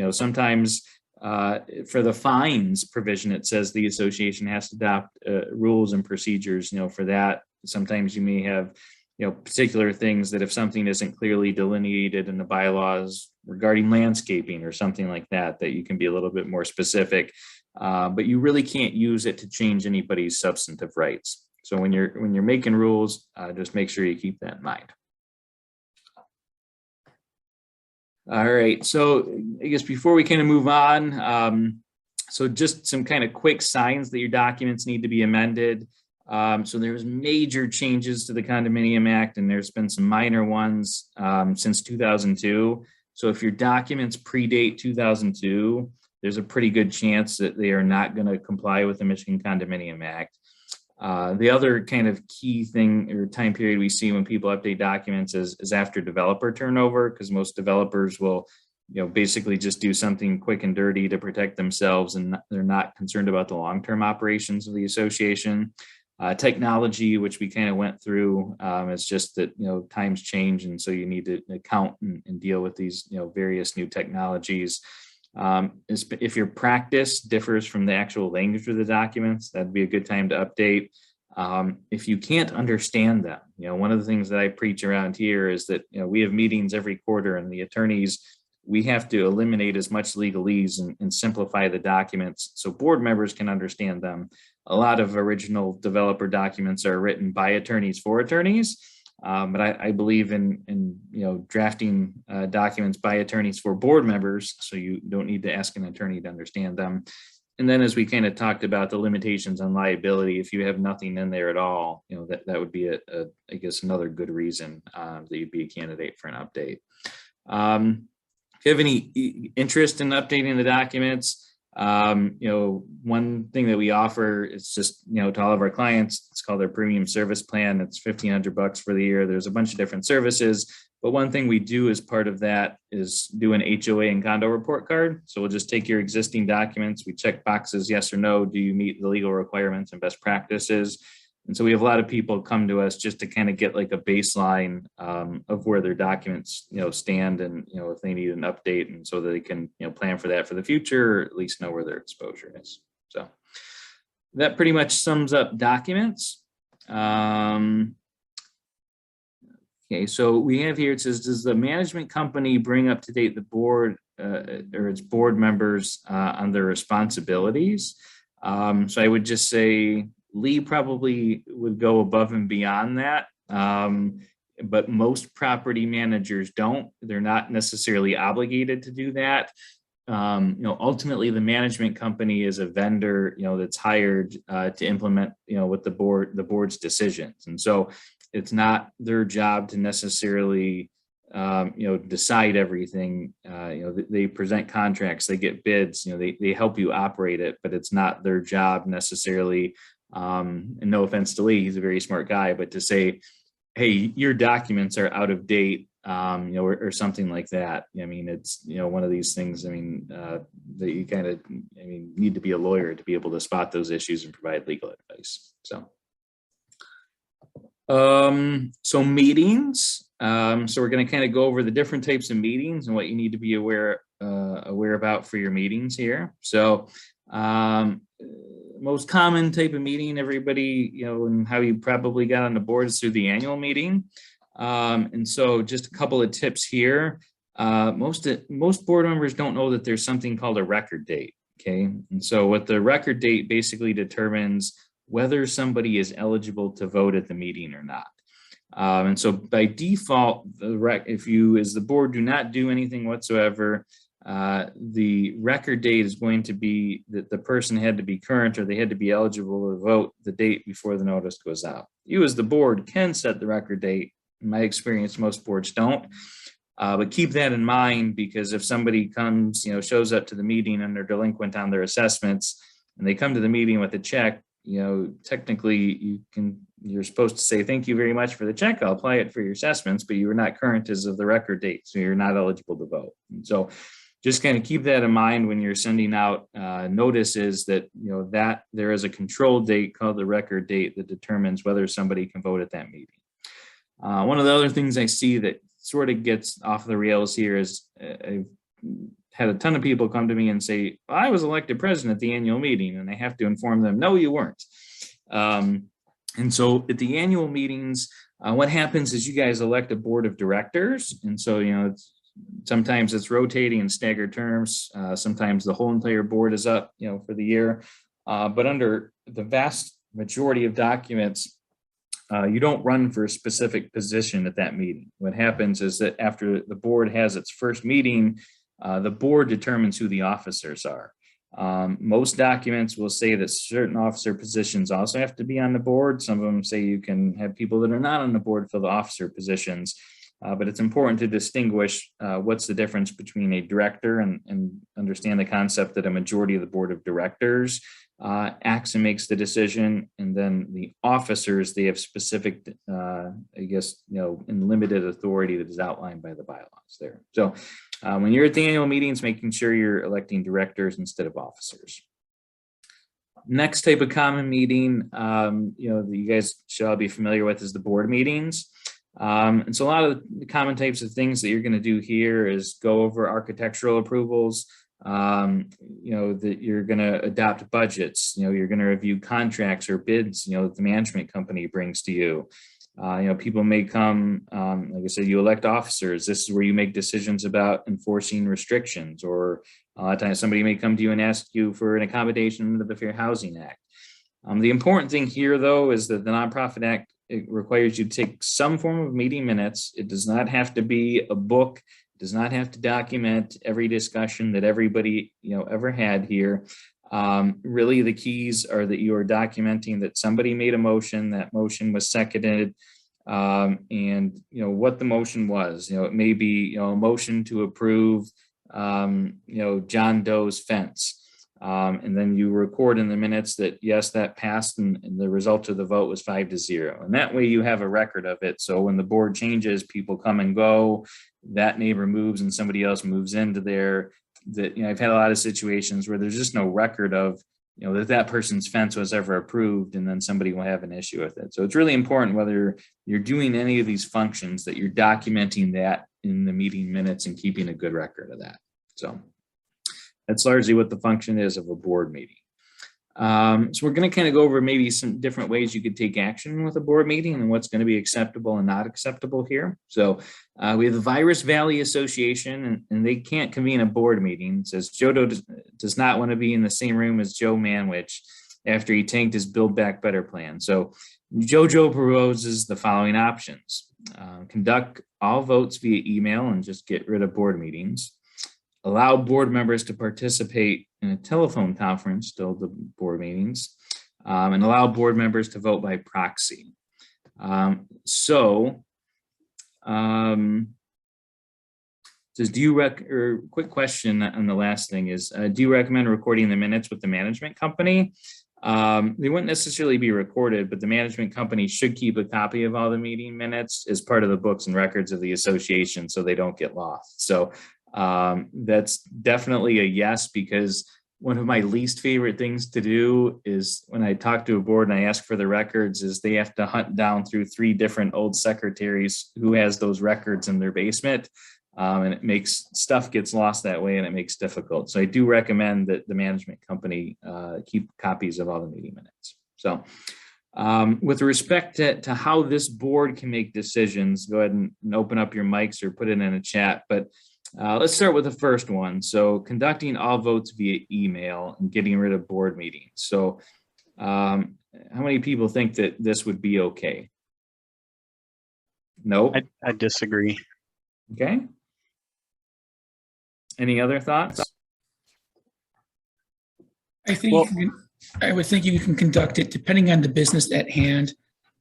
Sometimes for the fines provision, it says the association has to adopt rules and procedures for that. Sometimes you may have particular things that if something isn't clearly delineated in the bylaws regarding landscaping or something like that, that you can be a little bit more specific, but you really can't use it to change anybody's substantive rights. So when you're making rules, just make sure you keep that in mind. All right, so I guess before we kind of move on, so just some kind of quick signs that your documents need to be amended. So there's major changes to the Condominium Act, and there's been some minor ones since 2002. So if your documents predate 2002, there's a pretty good chance that they are not going to comply with the Michigan Condominium Act. The other kind of key thing or time period we see when people update documents is after developer turnover, because most developers will basically just do something quick and dirty to protect themselves, and they're not concerned about the long-term operations of the association. Technology, which we kind of went through, is just that times change, and so you need to account and deal with these various new technologies. If your practice differs from the actual language of the documents, that'd be a good time to update. If you can't understand them, one of the things that I preach around here is that we have meetings every quarter, and the attorneys, we have to eliminate as much legalese and simplify the documents so board members can understand them. A lot of original developer documents are written by attorneys for attorneys, but I believe in drafting documents by attorneys for board members, so you don't need to ask an attorney to understand them. And then, as we kind of talked about the limitations on liability, if you have nothing in there at all, that would be I guess another good reason that you'd be a candidate for an update. If you have any interest in updating the documents, one thing that we offer is just, to all of our clients, it's called their premium service plan. It's $1,500 for the year. There's a bunch of different services, but one thing we do as part of that is do an HOA and condo report card. So we'll just take your existing documents. We check boxes, yes or no. Do you meet the legal requirements and best practices? And so we have a lot of people come to us just to kind of get like a baseline of where their documents, stand, and if they need an update, and so that they can plan for that for the future, or at least know where their exposure is. So that pretty much sums up documents. Okay, so we have here, it says, does the management company bring up to date the board or its board members on their responsibilities? So I would just say Lee probably would go above and beyond that. But most property managers don't. They're not necessarily obligated to do that. Ultimately the management company is a vendor, that's hired to implement, what the board's decisions. And so it's not their job to necessarily, decide everything. They present contracts, they get bids, they help you operate it, but it's not their job necessarily. And no offense to Lee, he's a very smart guy, but to say, hey, your documents are out of date, or something like that. I mean, it's, one of these things, that you kind of, need to be a lawyer to be able to spot those issues and provide legal advice. So meetings. So we're going to kind of go over the different types of meetings and what you need to be aware about for your meetings here. So most common type of meeting, everybody, and how you probably got on the board is through the annual meeting. And so just a couple of tips here. Most board members don't know that there's something called a record date. Okay. And so what the record date basically determines whether somebody is eligible to vote at the meeting or not. And so by default, if you as the board do not do anything whatsoever, the record date is going to be that the person had to be current or they had to be eligible to vote the date before the notice goes out. You as the board can set the record date. In my experience, most boards don't. But keep that in mind, because if somebody comes, shows up to the meeting and they're delinquent on their assessments and they come to the meeting with a check, technically you're supposed to say, thank you very much for the check. I'll apply it for your assessments, but you were not current as of the record date. So you're not eligible to vote. And so just kind of keep that in mind when you're sending out notices that, that there is a control date called the record date that determines whether somebody can vote at that meeting. One of the other things I see that sort of gets off the rails here is I've had a ton of people come to me and say, well, I was elected president at the annual meeting, and I have to inform them, no, you weren't. And so at the annual meetings, what happens is you guys elect a board of directors. And so, sometimes it's rotating in staggered terms. Sometimes the whole entire board is up, for the year. But under the vast majority of documents, you don't run for a specific position at that meeting. What happens is that after the board has its first meeting, the board determines who the officers are. Most documents will say that certain officer positions also have to be on the board. Some of them say you can have people that are not on the board fill the officer positions. But it's important to distinguish what's the difference between a director and understand the concept that a majority of the board of directors acts and makes the decision. And then the officers, they have specific, limited authority that is outlined by the bylaws there. So when you're at the annual meetings, making sure you're electing directors instead of officers. Next type of common meeting, that you guys should all be familiar with is the board meetings. And so a lot of the common types of things that you're going to do here is go over architectural approvals, that you're going to adopt budgets, you're going to review contracts or bids, that the management company brings to you. People may come, like I said, you elect officers. This is where you make decisions about enforcing restrictions, or a lot of times somebody may come to you and ask you for an accommodation under the Fair Housing Act. The important thing here, though, is that the Nonprofit Act, it requires you to take some form of meeting minutes. It does not have to be a book. It does not have to document every discussion that everybody, ever had here. Really, the keys are that you are documenting that somebody made a motion, that motion was seconded, and what the motion was. It may be a motion to approve, John Doe's fence. And then you record in the minutes that, yes, that passed, and the result of the vote was 5-0. And that way you have a record of it. So when the board changes, people come and go, that neighbor moves and somebody else moves into there. That, I've had a lot of situations where there's just no record of, that person's fence was ever approved, and then somebody will have an issue with it. So it's really important, whether you're doing any of these functions, that you're documenting that in the meeting minutes and keeping a good record of that. So that's largely what the function is of a board meeting. So we're going to kind of go over maybe some different ways you could take action with a board meeting and what's going to be acceptable and not acceptable here. So we have the Virus Valley Association, and they can't convene a board meeting. It says Joe does not want to be in the same room as Joe Manwich after he tanked his Build Back Better plan. So JoJo proposes the following options. Conduct all votes via email and just get rid of board meetings. Allow board members to participate in a telephone conference, still the board meetings, and allow board members to vote by proxy. Says, quick question on the last thing is, do you recommend recording the minutes with the management company? They wouldn't necessarily be recorded, but the management company should keep a copy of all the meeting minutes as part of the books and records of the association so they don't get lost. So that's definitely a yes, because one of my least favorite things to do is when I talk to a board and I ask for the records is they have to hunt down through 3 different old secretaries who has those records in their basement. And it makes stuff gets lost that way, and it makes it difficult. So I do recommend that the management company keep copies of all the meeting minutes. So with respect to how this board can make decisions, go ahead and open up your mics or put it in a chat. But let's start with the first one. So conducting all votes via email and getting rid of board meetings. So how many people think that this would be okay? No. I disagree. Okay. Any other thoughts? I would think you can conduct it depending on the business at hand,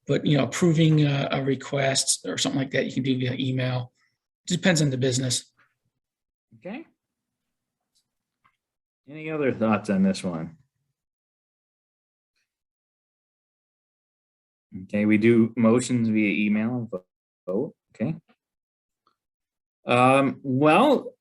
but approving a request or something like that, you can do via email. It depends on the business. Okay. Any other thoughts on this one? Okay, we do motions via email and vote. Okay. Well,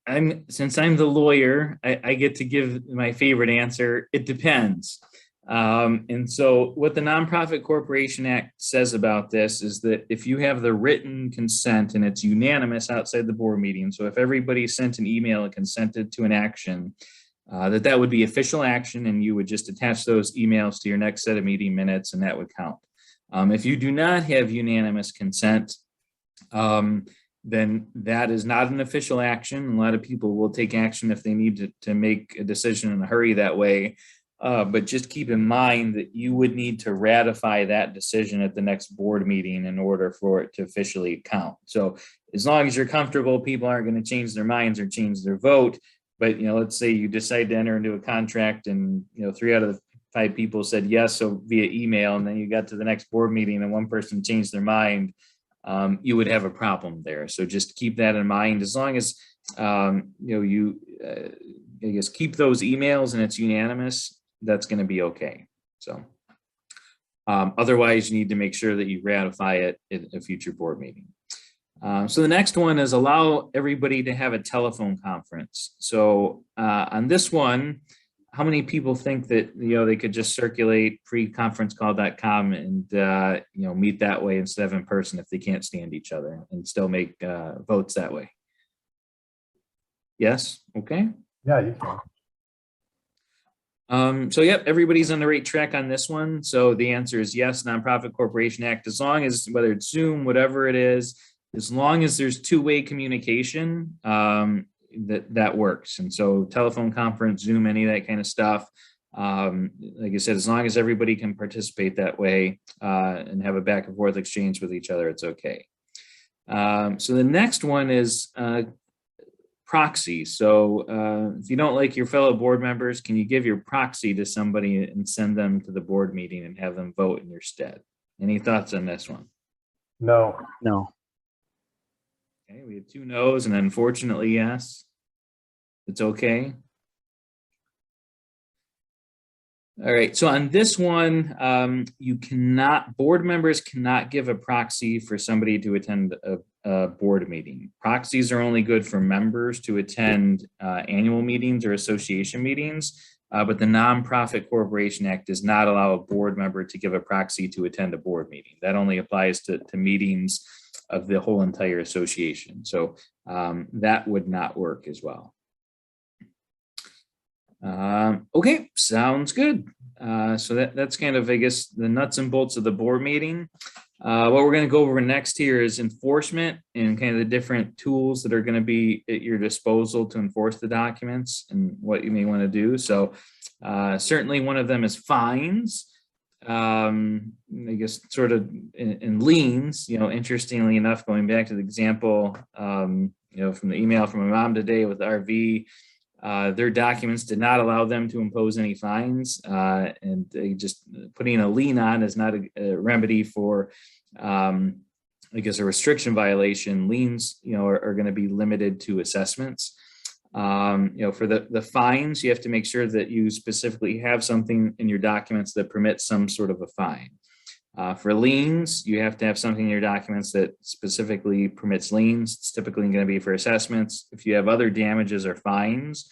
since I'm the lawyer, I get to give my favorite answer. It depends. And so what the Nonprofit Corporation Act says about this is that if you have the written consent and it's unanimous outside the board meeting, so if everybody sent an email and consented to an action, that would be official action, and you would just attach those emails to your next set of meeting minutes, and that would count. If you do not have unanimous consent, then that is not an official action. A lot of people will take action if they need to make a decision in a hurry that way. But just keep in mind that you would need to ratify that decision at the next board meeting in order for it to officially count. So as long as you're comfortable, people aren't going to change their minds or change their vote. But, let's say you decide to enter into a contract and, 3 out of the 5 people said yes, so via email, and then you got to the next board meeting and one person changed their mind, you would have a problem there. So just keep that in mind. As long as, you keep those emails and it's unanimous, that's going to be okay. So otherwise you need to make sure that you ratify it at a future board meeting. So the next one is allow everybody to have a telephone conference. So on this one, how many people think that, they could just circulate preconferencecall.com and, meet that way instead of in person if they can't stand each other and still make votes that way? Yes. Okay. Yeah, you can. So yep, everybody's on the right track on this one. So the answer is yes, Nonprofit Corporation Act, as long as, whether it's Zoom, whatever it is, as long as there's 2-way communication, that works. And so telephone conference, Zoom, any of that kind of stuff. Like I said, as long as everybody can participate that way and have a back and forth exchange with each other, it's okay. So the next one is proxy. So if you don't like your fellow board members, can you give your proxy to somebody and send them to the board meeting and have them vote in your stead? Any thoughts on this one? No. Okay, we have 2 no's and unfortunately yes. It's okay. All right, so on this one, board members cannot give a proxy for somebody to attend a board meeting. Proxies are only good for members to attend annual meetings or association meetings, but the Nonprofit Corporation Act does not allow a board member to give a proxy to attend a board meeting. That only applies to meetings of the whole entire association. So that would not work as well. Okay, sounds good. So that's kind of, I guess, the nuts and bolts of the board meeting. What we're going to go over next here is enforcement and kind of the different tools that are going to be at your disposal to enforce the documents and what you may want to do. So certainly one of them is fines. I guess sort of in liens, interestingly enough, going back to the example, from the email from my mom today with RV, their documents did not allow them to impose any fines, and they just putting a lien on is not a remedy for, I guess, a restriction violation. Liens, are going to be limited to assessments. For the fines, you have to make sure that you specifically have something in your documents that permits some sort of a fine. For liens, you have to have something in your documents that specifically permits liens. It's typically going to be for assessments. If you have other damages or fines,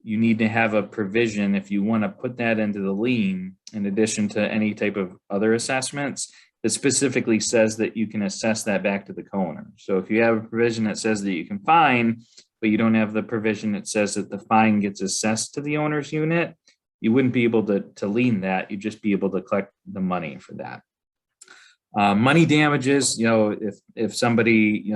you need to have a provision if you want to put that into the lien, in addition to any type of other assessments, that specifically says that you can assess that back to the co-owner. So if you have a provision that says that you can fine, but you don't have the provision that says that the fine gets assessed to the owner's unit, you wouldn't be able to lien that. You'd just be able to collect the money for that. Money damages, if somebody,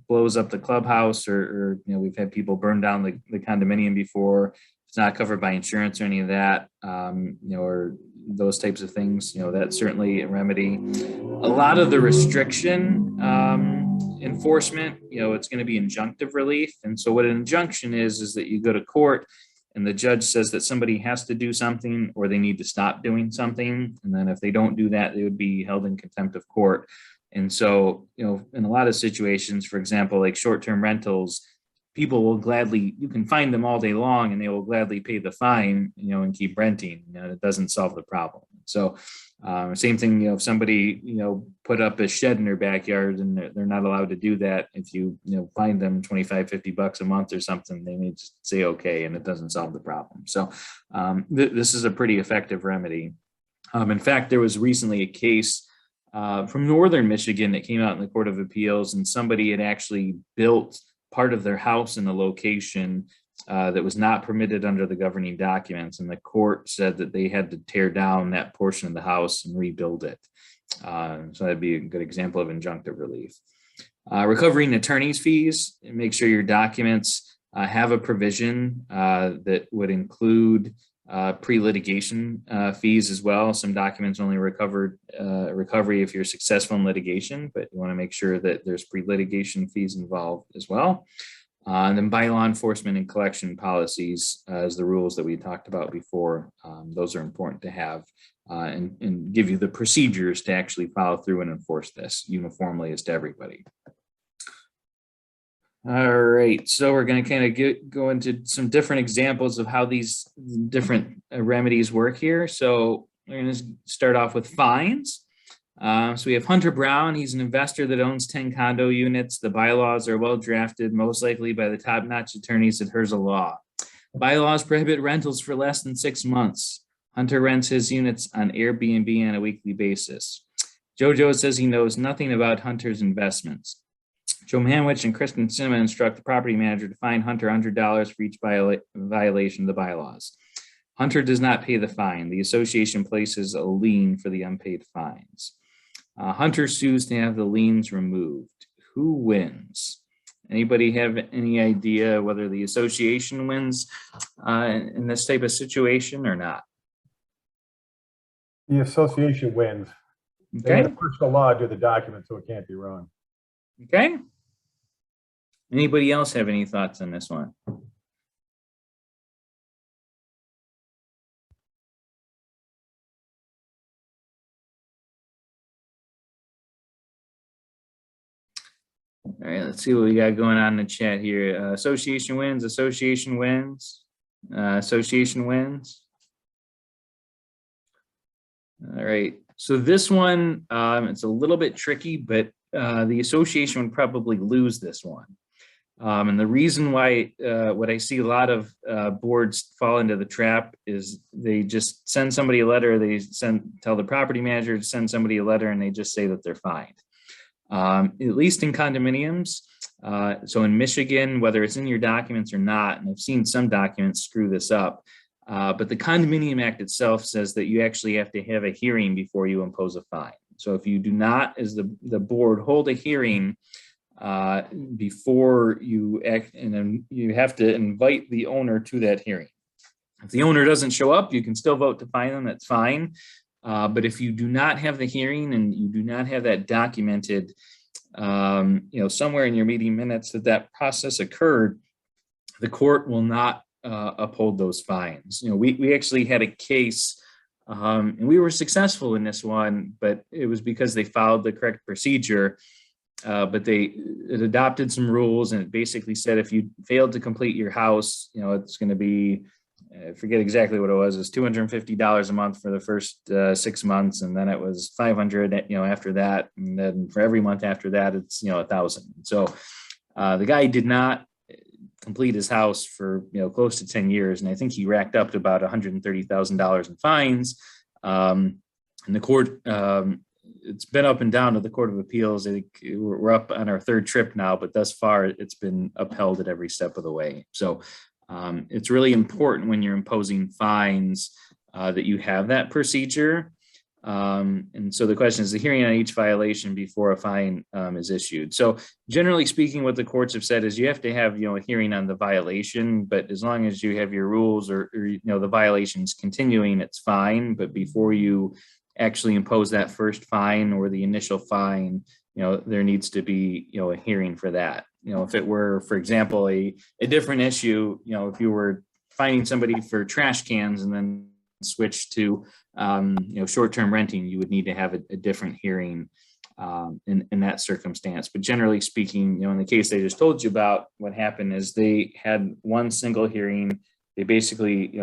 blows up the clubhouse or we've had people burn down the condominium before, it's not covered by insurance or any of that, or those types of things, that's certainly a remedy. A lot of the restriction enforcement, it's going to be injunctive relief. And so what an injunction is that you go to court and the judge says that somebody has to do something or they need to stop doing something. And then if they don't do that, they would be held in contempt of court. And so, in a lot of situations, for example, like short-term rentals, people will gladly, you can find them all day long and they will gladly pay the fine, and keep renting. It doesn't solve the problem. So same thing, if somebody, put up a shed in their backyard and they're not allowed to do that. If you, find them $25-50 a month or something, they may just say, okay, and it doesn't solve the problem. So this is a pretty effective remedy. In fact, there was recently a case from Northern Michigan that came out in the Court of Appeals, and somebody had actually built part of their house in a location that was not permitted under the governing documents. And the court said that they had to tear down that portion of the house and rebuild it. So that'd be a good example of injunctive relief. Recovering attorney's fees, make sure your documents have a provision that would include pre-litigation fees as well. Some documents only recovery if you're successful in litigation, but you want to make sure that there's pre-litigation fees involved as well. And then bylaw enforcement and collection policies as the rules that we talked about before. Those are important to have and give you the procedures to actually follow through and enforce this uniformly as to everybody. All right, so we're going to kind of go into some different examples of how these different remedies work here. So we're going to start off with fines. So we have Hunter Brown. He's an investor that owns 10 condo units. The bylaws are well drafted, most likely by the top-notch attorneys at Hirzel Law. Bylaws prohibit rentals for less than 6 months. Hunter rents his units on Airbnb on a weekly basis. Jojo says he knows nothing about Hunter's investments. Joe Manwich and Kristen Cinema instruct the property manager to fine Hunter $100 for each violation of the bylaws. Hunter does not pay the fine. The association places a lien for the unpaid fines. Hunter sues to have the liens removed. Who wins? Anybody have any idea whether the association wins in this type of situation or not? The association wins. They Okay. have personal law to the document, so it can't be wrong. Okay. Anybody else have any thoughts on this one? All right, let's see what we got going on in the chat here. Association wins, association wins, association wins. All right, so this one, it's a little bit tricky, but the association would probably lose this one. And the reason why, what I see a lot of boards fall into the trap is they just send somebody a letter, tell the property manager to send somebody a letter and they just say that they're fined. At least in condominiums. So in Michigan, whether it's in your documents or not, and I've seen some documents screw this up, But the Condominium Act itself says that you actually have to have a hearing before you impose a fine. So if you do not, as the board, hold a hearing before you act, and then you have to invite the owner to that hearing. If the owner doesn't show up, you can still vote to fine them, that's fine. But if you do not have the hearing and you do not have that documented, somewhere in your meeting minutes that process occurred, the court will not uphold those fines. We actually had a case, and we were successful in this one, but it was because they followed the correct procedure. But it adopted some rules, and it basically said if you failed to complete your house, it's going to be, I forget exactly what it was. It's $250 a month for the first 6 months, and then it was $500, after that, and then for every month after that, it's $1,000. So the guy did not complete his house for close to 10 years, and I think he racked up to about $130,000 in fines. And the court, it's been up and down to the Court of Appeals. I think we're up on our third trip now, but thus far it's been upheld at every step of the way. So it's really important when you're imposing fines that you have that procedure. And so the question is the hearing on each violation before a fine is issued. So generally speaking, what the courts have said is you have to have, a hearing on the violation, but as long as you have your rules or the violations continuing, it's fine. But before you actually impose that first fine or the initial fine, there needs to be, a hearing for that. If it were, for example, a different issue, if you were fining somebody for trash cans and then switch to, short-term renting, you would need to have a different hearing in that circumstance. But generally speaking, in the case I just told you about, what happened is they had one single hearing. They basically,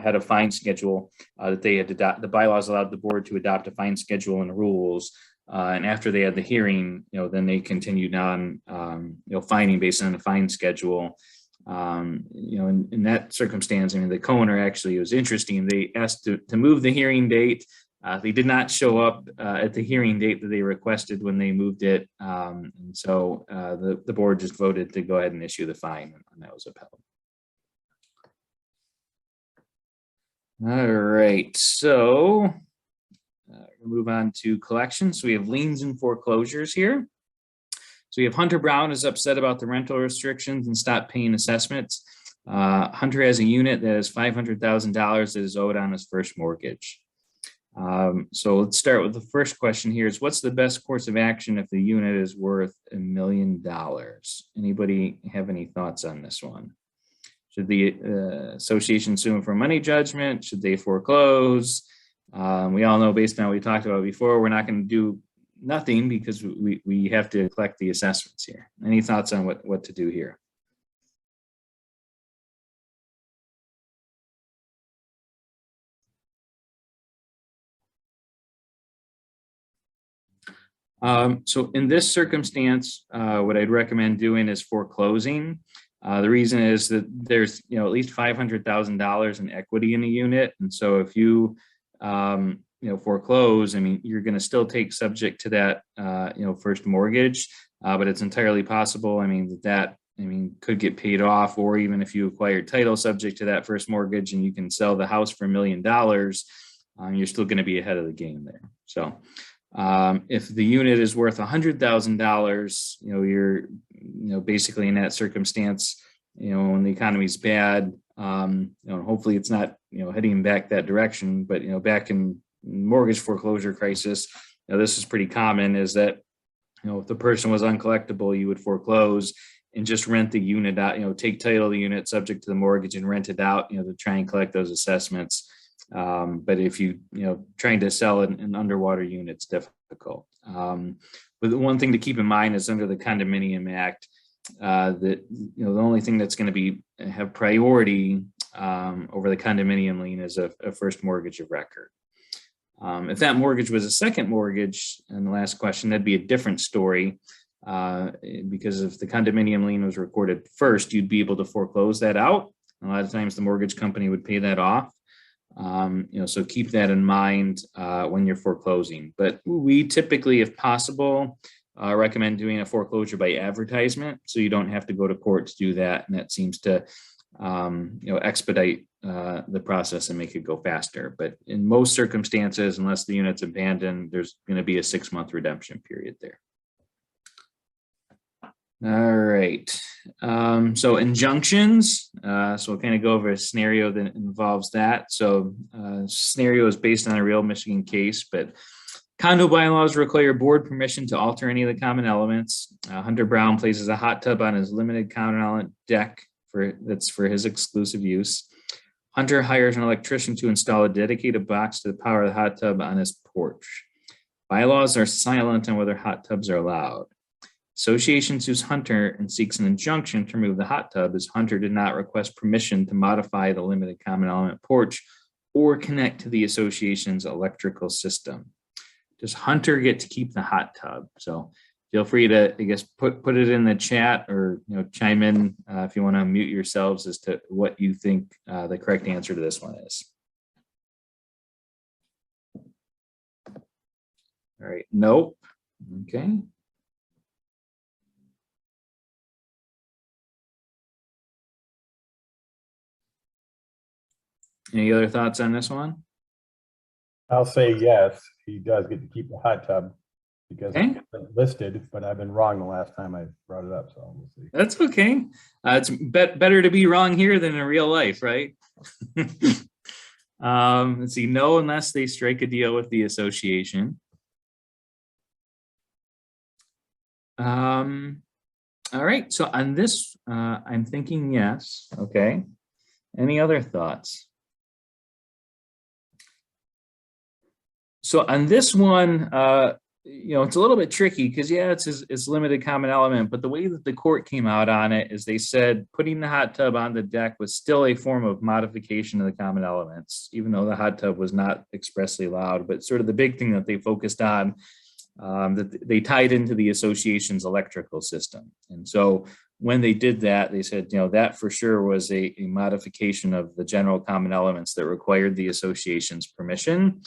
had a fine schedule that they had the bylaws allowed the board to adopt a fine schedule and rules. And after they had the hearing, then they continued on, fining based on the fine schedule. In that circumstance, the co-owner actually, it was interesting. They asked to move the hearing date. They did not show up at the hearing date that they requested when they moved it. And so the board just voted to go ahead and issue the fine, and that was upheld. All right, so we'll move on to collections. So we have liens and foreclosures here. So we have Hunter Brown is upset about the rental restrictions and stopped paying assessments. Hunter has a unit that is $500,000 that is owed on his first mortgage. So let's start with the first question here is what's the best course of action if the unit is worth $1 million? Anybody have any thoughts on this one? Should the association sue him for money judgment? Should they foreclose? We all know based on what we talked about before, we're not going to do nothing because we have to collect the assessments here. Any thoughts on what to do here? So in this circumstance, what I'd recommend doing is foreclosing. The reason is that there's at least $500,000 in equity in the unit, and so if you foreclose, you're going to still take subject to that first mortgage, but it's entirely possible. That could get paid off, or even if you acquire title subject to that first mortgage and you can sell the house for $1 million, you're still going to be ahead of the game there. So. If the unit is worth $100,000, you're basically in that circumstance, when the economy's bad, hopefully it's not, heading back that direction, but, back in mortgage foreclosure crisis, this is pretty common is that, if the person was uncollectible, you would foreclose and just rent the unit out, take title of the unit subject to the mortgage and rent it out, to try and collect those assessments. But if trying to sell an underwater unit, it's difficult. But the one thing to keep in mind is under the Condominium Act, that the only thing that's going to have priority over the condominium lien is a first mortgage of record. If that mortgage was a second mortgage, and the last question, that'd be a different story. Because if the condominium lien was recorded first, you'd be able to foreclose that out. A lot of times the mortgage company would pay that off. So keep that in mind when you're foreclosing. But we typically, if possible, recommend doing a foreclosure by advertisement, so you don't have to go to court to do that. And that seems to expedite the process and make it go faster. But in most circumstances, unless the unit's abandoned, there's going to be a 6-month redemption period there. All right. So injunctions. So we'll kind of go over a scenario that involves that. So scenario is based on a real Michigan case, but condo bylaws require board permission to alter any of the common elements. Hunter Brown places a hot tub on his limited common element deck that's for his exclusive use. Hunter hires an electrician to install a dedicated box to power the hot tub on his porch. Bylaws are silent on whether hot tubs are allowed. Association sues Hunter and seeks an injunction to remove the hot tub as Hunter did not request permission to modify the limited common element porch or connect to the association's electrical system. Does Hunter get to keep the hot tub? So feel free to, I guess, put it in the chat or chime in if you want to unmute yourselves as to what you think the correct answer to this one is. All right, nope. Okay. Any other thoughts on this one? I'll say yes, he does get to keep the hot tub because Okay. it's listed, but I've been wrong the last time I brought it up, so we'll see. That's okay. It's better to be wrong here than in real life, right? Let's see, no, unless they strike a deal with the association. All right, so on this, I'm thinking yes. Okay. Any other thoughts? So on this one, it's a little bit tricky because it's limited common element, but the way that the court came out on it is they said putting the hot tub on the deck was still a form of modification of the common elements, even though the hot tub was not expressly allowed. But sort of the big thing that they focused on, that they tied into the association's electrical system. And so when they did that, they said, that for sure was a modification of the general common elements that required the association's permission.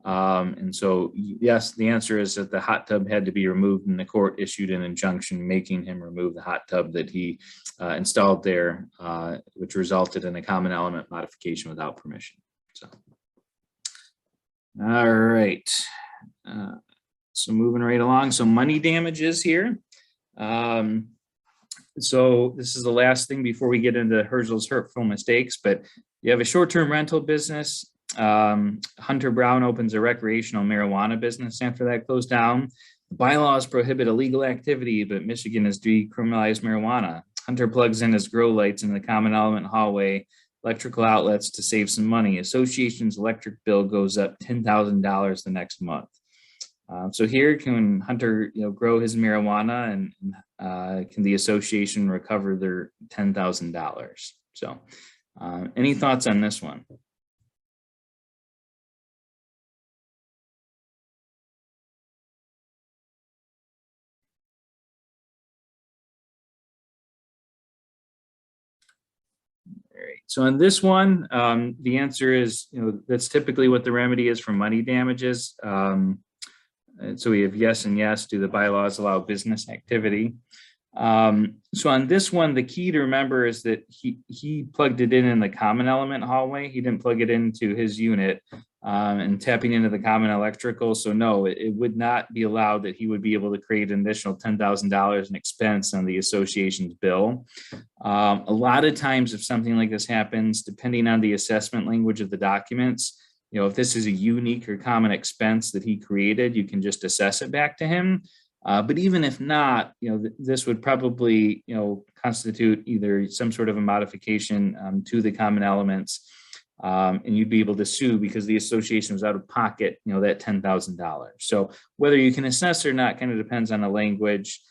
And so, yes, the answer is that the hot tub had to be removed, and the court issued an injunction making him remove the hot tub that he installed there, which resulted in a common element modification without permission. So, all right. So moving right along. So money damages here. So this is the last thing before we get into Hirzel's hurtful mistakes, but you have a short-term rental business. Hunter Brown opens a recreational marijuana business after that closed down. The bylaws prohibit illegal activity, but Michigan has decriminalized marijuana. Hunter plugs in his grow lights in the common element hallway, electrical outlets to save some money. Association's electric bill goes up $10,000 the next month. So here, can Hunter, grow his marijuana, and can the association recover their $10,000? So, any thoughts on this one? All right. So on this one, the answer is, that's typically what the remedy is for money damages. And so we have yes and yes. Do the bylaws allow business activity? So on this one, the key to remember is that he plugged it in the common element hallway. He didn't plug it into his unit and tapping into the common electrical. So no, it would not be allowed that he would be able to create an additional $10,000 in expense on the association's bill. A lot of times if something like this happens, depending on the assessment language of the documents, if this is a unique or common expense that he created, you can just assess it back to him. But even if not, this would probably, constitute either some sort of a modification to the common elements, and you'd be able to sue because the association was out of pocket, that $10,000. So whether you can assess or not kind of depends on the language.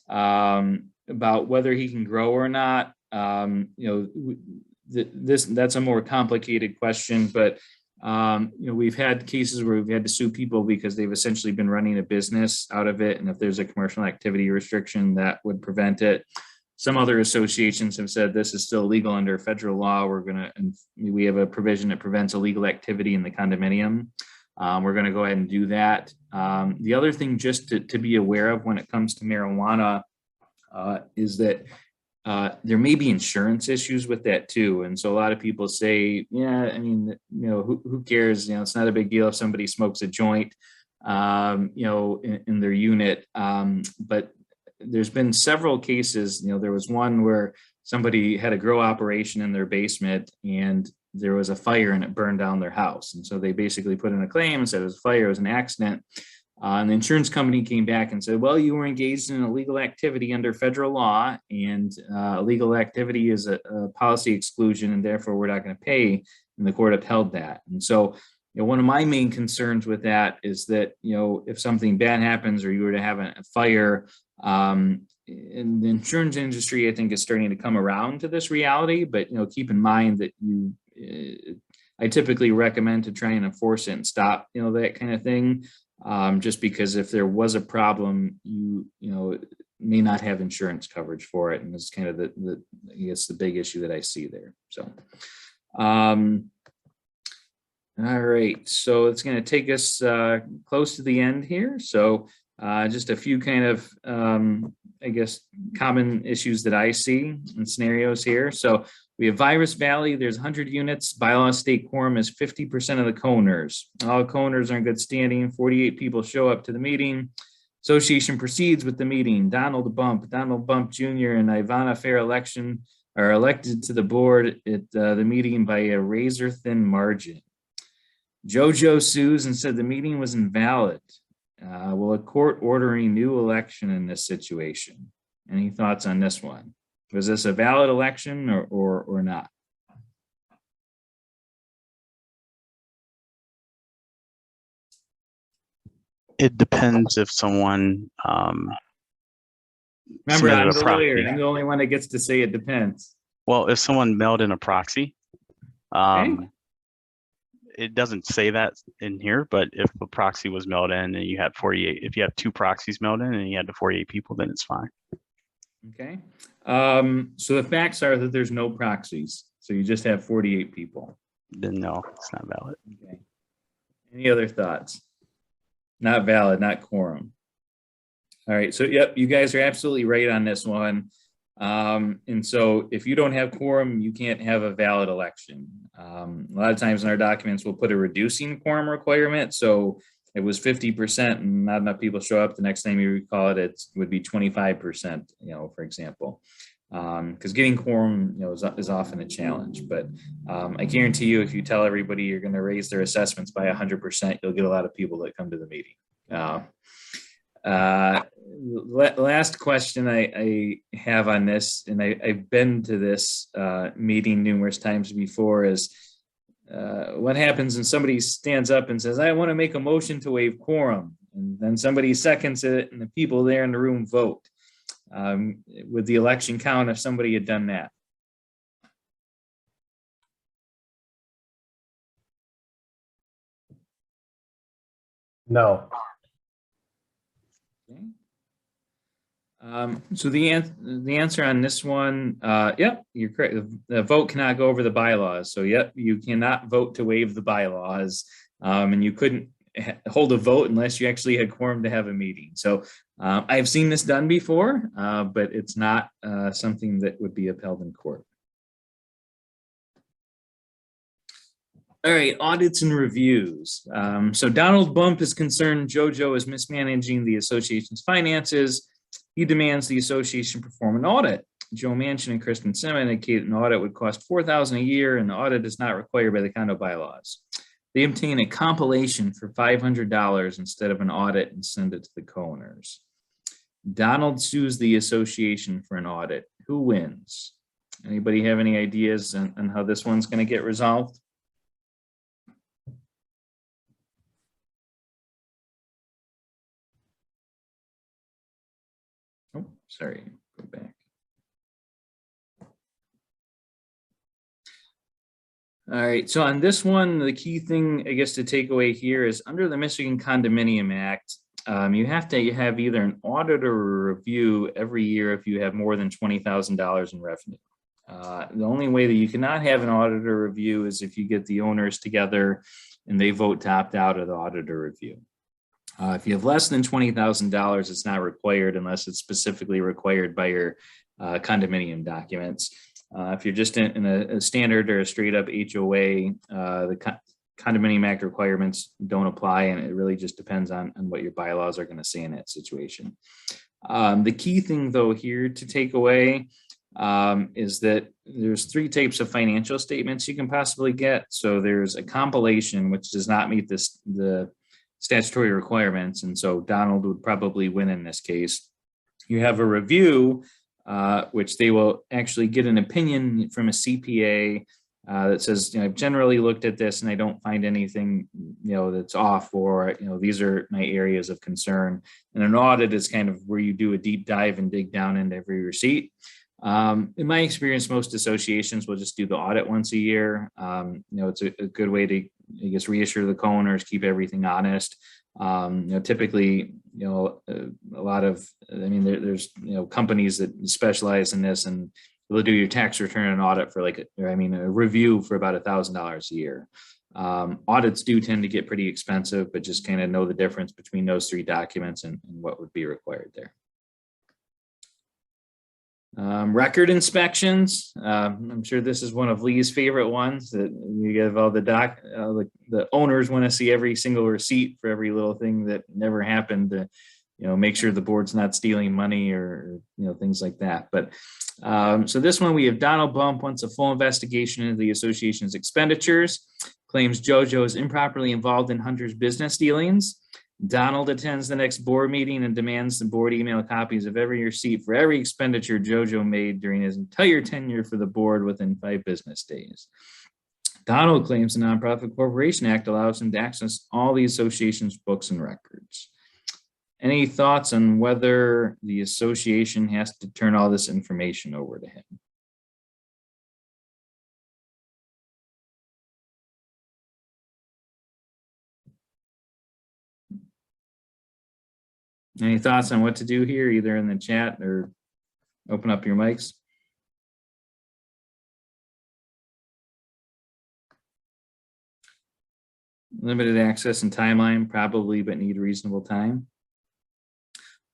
About whether he can grow or not, that's a more complicated question, but we've had cases where we've had to sue people because they've essentially been running a business out of it. And if there's a commercial activity restriction, that would prevent it. Some other associations have said this is still legal under federal law. We have a provision that prevents illegal activity in the condominium. We're going to go ahead and do that. The other thing just to be aware of when it comes to marijuana is that there may be insurance issues with that too. And so a lot of people say, yeah, I mean, who cares? It's not a big deal if somebody smokes a joint, in their unit. But there's been several cases, there was one where somebody had a grow operation in their basement and there was a fire and it burned down their house. And so they basically put in a claim and said it was a fire, it was an accident. And the insurance company came back and said, well, you were engaged in illegal activity under federal law, and illegal activity is a policy exclusion, and therefore we're not going to pay. And the court upheld that. And so, one of my main concerns with that is that, if something bad happens or you were to have a fire, in the insurance industry, I think is starting to come around to this reality. But, keep in mind that I typically recommend to try and enforce it and stop, that kind of thing. Just because if there was a problem, you may not have insurance coverage for it. And it's kind of I guess the big issue that I see there. So, all right, so it's going to take us close to the end here. So just a few kind of, I guess, common issues that I see and scenarios here. So we have Virus Valley, there's 100 units, bylaw state quorum is 50% of the co-owners. All co-owners are in good standing, 48 people show up to the meeting. Association proceeds with the meeting. Donald Bump Jr. and Ivana Fair are elected to the board at the meeting by a razor-thin margin. JoJo sues and said the meeting was invalid. Will a court order a new election in this situation? Any thoughts on this one? Was this a valid election or not? It depends if someone Remember, submitted I'm a the proxy. lawyer. I'm the only one that gets to say it depends. Well, if someone mailed in a proxy, Okay. it doesn't say that in here, but if a proxy was mailed in and you had 48, if you have 2 proxies mailed in and you had the 48 people, then it's fine. Okay. So the facts are that there's no proxies. So you just have 48 people. Then no, it's not valid. Okay. Any other thoughts? Not valid, not quorum. All right. So, yep, you guys are absolutely right on this one. And so if you don't have quorum, you can't have a valid election. A lot of times in our documents, we'll put a reducing quorum requirement. So it was 50% and not enough people show up. The next time you recall it, it would be 25%, for example. Because getting quorum, is often a challenge. But I guarantee you, if you tell everybody you're going to raise their assessments by 100%, you'll get a lot of people that come to the meeting. Last question I have on this, and I've been to this meeting numerous times before, is what happens when somebody stands up and says, I want to make a motion to waive quorum, and then somebody seconds it and the people there in the room vote. Would the election count if somebody had done that? No. Okay. So the answer on this one, yep, you're correct. The vote cannot go over the bylaws. So yep, you cannot vote to waive the bylaws, and you couldn't hold a vote unless you actually had quorum to have a meeting. So I've seen this done before, but it's not something that would be upheld in court. All right, audits and reviews. So Donald Bump is concerned JoJo is mismanaging the association's finances. He demands the association perform an audit. Joe Manchin and Kristen Simmons indicate an audit would cost $4,000 a year, and the audit is not required by the condo bylaws. They obtain a compilation for $500 instead of an audit and send it to the co-owners. Donald sues the association for an audit. Who wins? Anybody have any ideas on how this one's going to get resolved? Oh, sorry, go back. All right, so on this one, the key thing, I guess, to take away here is under the Michigan Condominium Act, you have to have either an audit or a review every year if you have more than $20,000 in revenue. The only way that you cannot have an audit or review is if you get the owners together and they vote to opt out of the audit or review. If you have less than $20,000, it's not required unless it's specifically required by your condominium documents. If you're just in a standard or a straight up HOA, the Condominium Act requirements don't apply, and it really just depends on what your bylaws are going to say in that situation. The key thing though here to take away is that there's 3 types of financial statements you can possibly get. So there's a compilation, which does not meet the statutory requirements, and so Donald would probably win in this case. You have a review, which they will actually get an opinion from a CPA that says, I've generally looked at this and I don't find anything, that's off, or, these are my areas of concern. And an audit is kind of where you do a deep dive and dig down into every receipt. In my experience, most associations will just do the audit once a year. It's a good way to, I guess, reassure the co-owners, keep everything honest. Typically, a lot of, there's, companies that specialize in this, and they'll do your tax return and audit for a review for about $1,000 a year. Audits do tend to get pretty expensive, but just kind of know the difference between those 3 documents and what would be required there. Record inspections. I'm sure this is one of Lee's favorite ones, that you have all the owners want to see every single receipt for every little thing that never happened to, make sure the board's not stealing money or things like that. But so this one, we have Donald Bump wants a full investigation into the association's expenditures, claims JoJo is improperly involved in Hunter's business dealings. Donald attends the next board meeting and demands the board email copies of every receipt for every expenditure JoJo made during his entire tenure for the board within 5 business days. Donald claims the Nonprofit Corporation Act allows him to access all the association's books and records. Any thoughts on whether the association has to turn all this information over to him? Any thoughts on what to do here, either in the chat or open up your mics? Limited access and timeline, probably, but need reasonable time.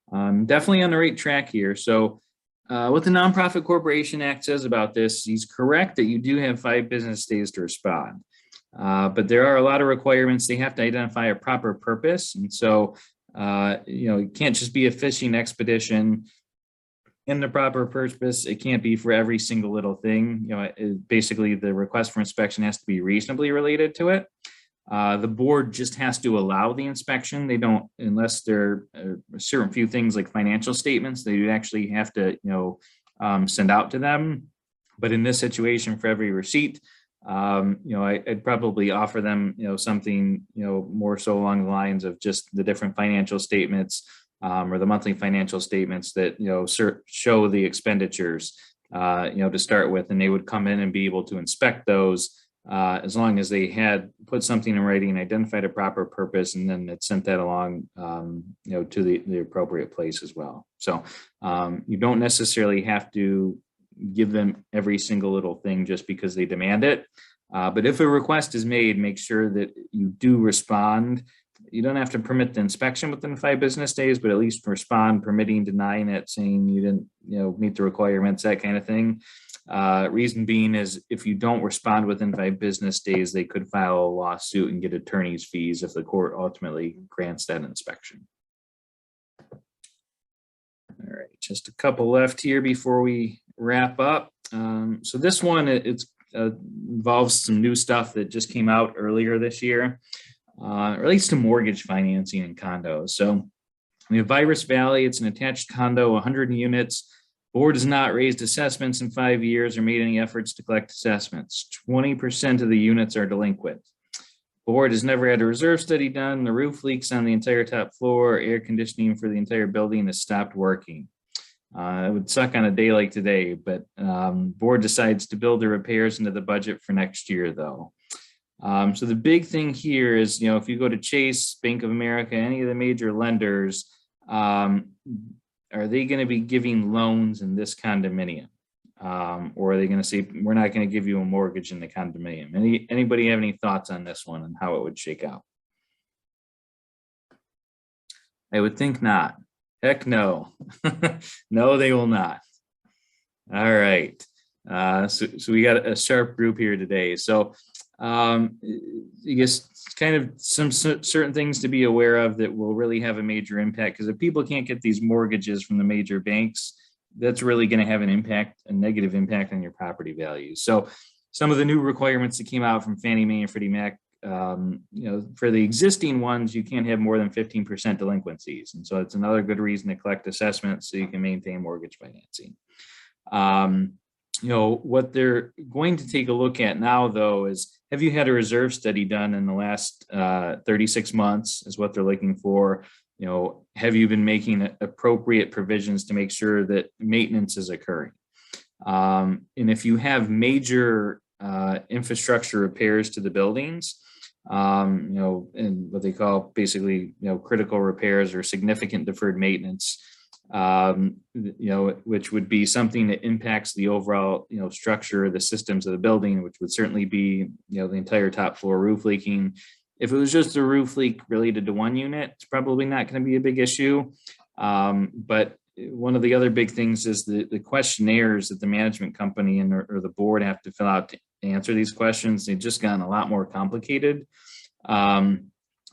Definitely on the right track here. So what the Nonprofit Corporation Act says about this, he's correct that you do have 5 business days to respond. But there are a lot of requirements. They have to identify a proper purpose. And so it can't just be a fishing expedition in the proper purpose. It can't be for every single little thing. Basically the request for inspection has to be reasonably related to it. The board just has to allow the inspection. They don't, unless there are certain few things like financial statements, they actually have to, send out to them. But in this situation, for every receipt, I'd probably offer them, something, more so along the lines of just the different financial statements or the monthly financial statements that, show the expenditures, to start with, and they would come in and be able to inspect those as long as they had put something in writing, identified a proper purpose, and then it sent that along, to the appropriate place as well. So you don't necessarily have to give them every single little thing just because they demand it. But if a request is made, make sure that you do respond. You don't have to permit the inspection within 5 business days, but at least respond, permitting, denying it, saying you didn't, meet the requirements, that kind of thing. Reason being is if you don't respond within 5 business days, they could file a lawsuit and get attorney's fees if the court ultimately grants that inspection. All right, just a couple left here before we wrap up. So this one, it involves some new stuff that just came out earlier this year. It relates to mortgage financing and condos. So we have Virus Valley. It's an attached condo, 100 units. Board has not raised assessments in 5 years or made any efforts to collect assessments. 20% of the units are delinquent. Board has never had a reserve study done. The roof leaks on the entire top floor. Air conditioning for the entire building has stopped working. It would suck on a day like today, but board decides to build the repairs into the budget for next year, though. So the big thing here is, if you go to Chase, Bank of America, any of the major lenders, are they going to be giving loans in this condominium? Or are they going to say, we're not going to give you a mortgage in the condominium? Anybody have any thoughts on this one and how it would shake out? I would think not. Heck no. No, they will not. All right. So we got a sharp group here today. So I guess kind of some certain things to be aware of that will really have a major impact, because if people can't get these mortgages from the major banks, that's really going to have an impact, a negative impact on your property value. So some of the new requirements that came out from Fannie Mae and Freddie Mac, for the existing ones, you can't have more than 15% delinquencies. And so it's another good reason to collect assessments so you can maintain mortgage financing. What they're going to take a look at now, though, is have you had a reserve study done in the last 36 months is what they're looking for. Have you been making appropriate provisions to make sure that maintenance is occurring? And if you have major infrastructure repairs to the buildings, and what they call basically, critical repairs or significant deferred maintenance, which would be something that impacts the overall, structure of the systems of the building, which would certainly be, the entire top floor roof leaking. If it was just a roof leak related to one unit, it's probably not going to be a big issue. But one of the other big things is the questionnaires that the management company or the board have to fill out to answer these questions. They've just gotten a lot more complicated.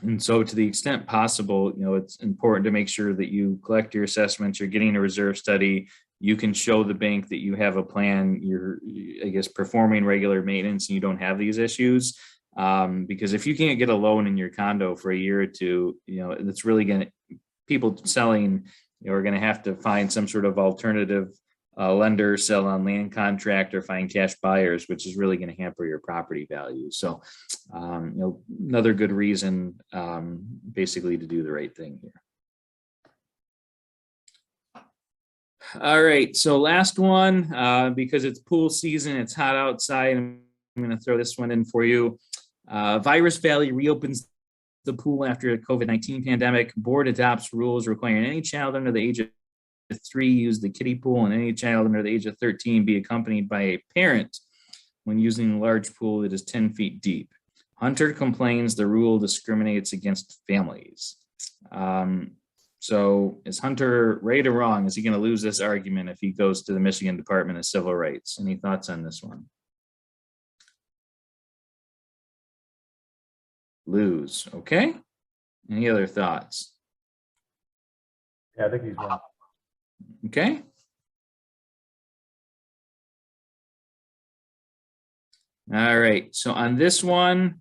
And so to the extent possible, it's important to make sure that you collect your assessments, you're getting a reserve study, you can show the bank that you have a plan, you're, I guess, performing regular maintenance and you don't have these issues. Because if you can't get a loan in your condo for a year or two, that's really going to, people selling, are going to have to find some sort of alternative lender, sell on land contract, or find cash buyers, which is really going to hamper your property value. So, another good reason basically to do the right thing here. All right, so last one, because it's pool season, it's hot outside, I'm going to throw this one in for you. Virus Valley reopens the pool after the COVID-19 pandemic. Board adopts rules requiring any child under the age of 3 use the kiddie pool, and any child under the age of 13 be accompanied by a parent when using a large pool that is 10 feet deep. Hunter complains the rule discriminates against families. So is Hunter right or wrong? Is he going to lose this argument if he goes to the Michigan Department of Civil Rights? Any thoughts on this one? Lose. Okay. Any other thoughts? Yeah, I think he's wrong. Okay. All right. So on this one,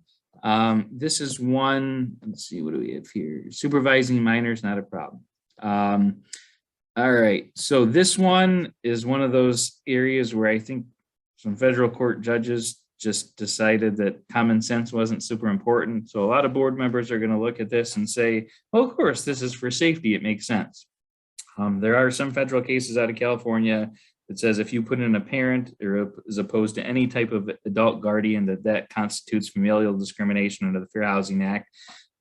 this is one, let's see, what do we have here? Supervising minors, not a problem. All right. So this one is one of those areas where I think some federal court judges just decided that common sense wasn't super important. So a lot of board members are going to look at this and say, well, of course, this is for safety. It makes sense. There are some federal cases out of California that says if you put in a parent or as opposed to any type of adult guardian, that constitutes familial discrimination under the Fair Housing Act.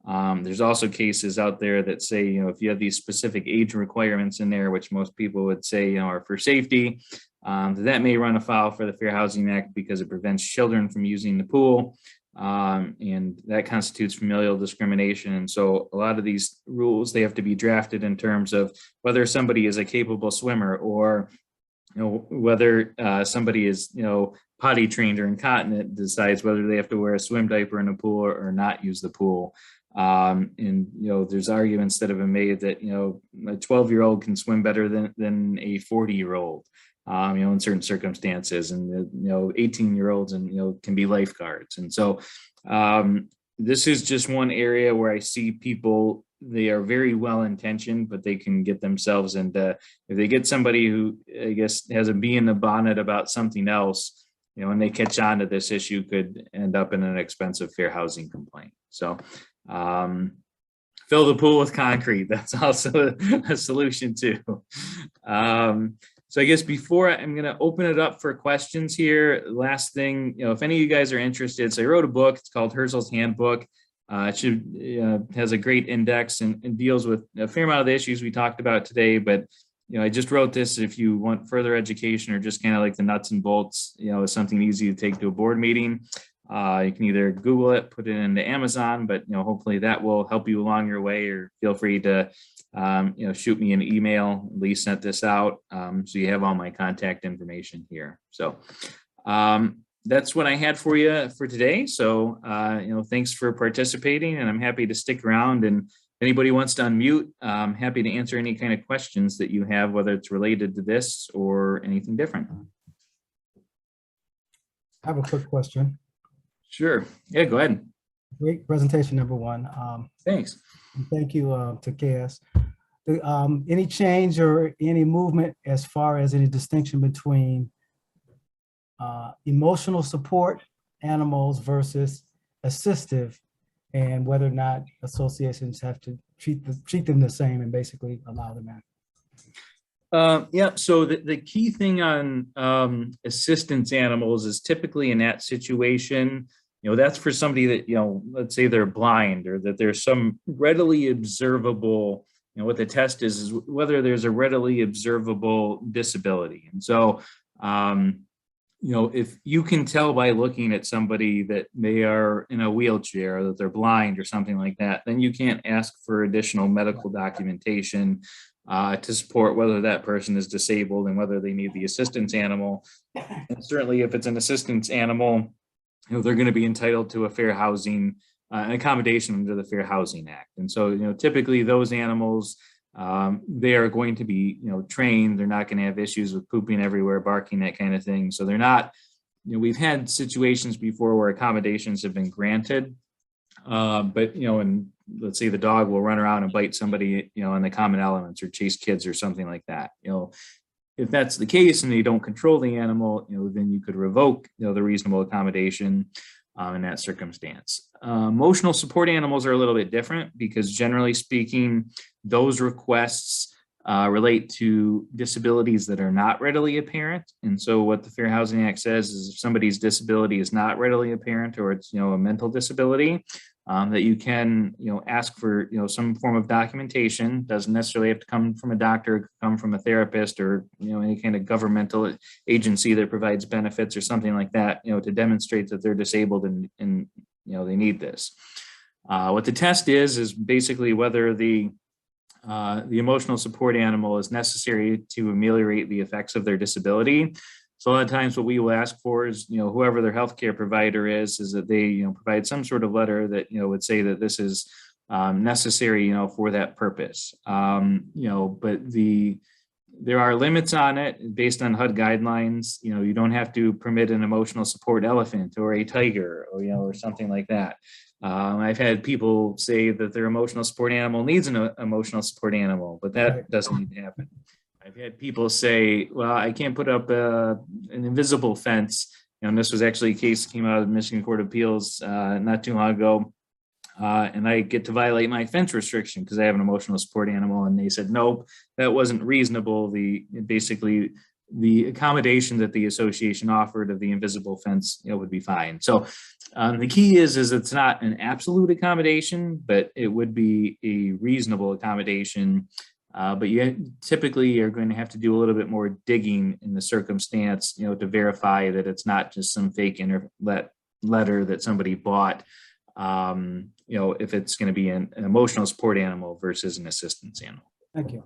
There's also cases out there that say, if you have these specific age requirements in there, which most people would say, are for safety, that may run afoul for the Fair Housing Act because it prevents children from using the pool. And that constitutes familial discrimination. And so a lot of these rules, they have to be drafted in terms of whether somebody is a capable swimmer, or whether somebody is potty trained or incontinent, decides whether they have to wear a swim diaper in a pool or not use the pool. And there's arguments that have been made that a 12-year-old can swim better than a 40-year-old. In certain circumstances, and 18-year-olds and can be lifeguards. And so this is just one area where I see people, they are very well intentioned, but they can get themselves into, if they get somebody who I guess has a bee in the bonnet about something else, and they catch on to this issue, could end up in an expensive fair housing complaint. So fill the pool with concrete. That's also a solution too. So I guess before I'm going to open it up for questions here, last thing, if any of you guys are interested, so I wrote a book, it's called Hirzel's Handbook. It has a great index and deals with a fair amount of the issues we talked about today, but I just wrote this if you want further education or just kind of like the nuts and bolts, it's something easy to take to a board meeting. You can either Google it, put it into Amazon, but hopefully that will help you along your way. Or feel free to shoot me an email. Lee sent this out, so you have all my contact information here. So that's what I had for you for today. So thanks for participating, and I'm happy to stick around. And if anybody wants to unmute, I'm happy to answer any kind of questions that you have, whether it's related to this or anything different. I have a quick question. Sure. Yeah, go ahead. Great presentation, number one. Thanks. Thank you to KS. Any change or any movement as far as any distinction between emotional support animals versus assistive, and whether or not associations have to treat them the same and basically allow them out? Yeah, so the key thing on assistance animals is typically in that situation, that's for somebody that, let's say they're blind, or that there's some readily observable, what the test is whether there's a readily observable disability. And so, if you can tell by looking at somebody that they are in a wheelchair, or that they're blind or something like that, then you can't ask for additional medical documentation to support whether that person is disabled and whether they need the assistance animal. And certainly if it's an assistance animal, they're going to be entitled to a fair housing, an accommodation under the Fair Housing Act. And so, typically those animals, they are going to be, trained. They're not going to have issues with pooping everywhere, barking, that kind of thing. So they're not, we've had situations before where accommodations have been granted, but, and let's say the dog will run around and bite somebody, in the common elements, or chase kids or something like that. If that's the case and you don't control the animal, then you could revoke, the reasonable accommodation in that circumstance. Emotional support animals are a little bit different, because generally speaking, those requests relate to disabilities that are not readily apparent. And so what the Fair Housing Act says is if somebody's disability is not readily apparent, or it's, a mental disability, that you can, ask for, some form of documentation. Doesn't necessarily have to come from a doctor, it could come from a therapist, or, any kind of governmental agency that provides benefits or something like that, to demonstrate that they're disabled and they need this. What the test is basically whether the emotional support animal is necessary to ameliorate the effects of their disability. So a lot of times what we will ask for is, whoever their healthcare provider is that they, provide some sort of letter that, would say that this is necessary, for that purpose. But there are limits on it based on HUD guidelines. You don't have to permit an emotional support elephant or a tiger, or something like that. I've had people say that their emotional support animal needs an emotional support animal, but that doesn't need to happen. I've had people say, well, I can't put up an invisible fence. And this was actually a case that came out of the Michigan Court of Appeals not too long ago. And I get to violate my fence restriction because I have an emotional support animal. And they said, nope, that wasn't reasonable. Basically the accommodation that the association offered of the invisible fence, would be fine. So the key is it's not an absolute accommodation, but it would be a reasonable accommodation. But you typically are going to have to do a little bit more digging in the circumstance, to verify that it's not just some fake letter that somebody bought, if it's going to be an emotional support animal versus an assistance animal. Thank you.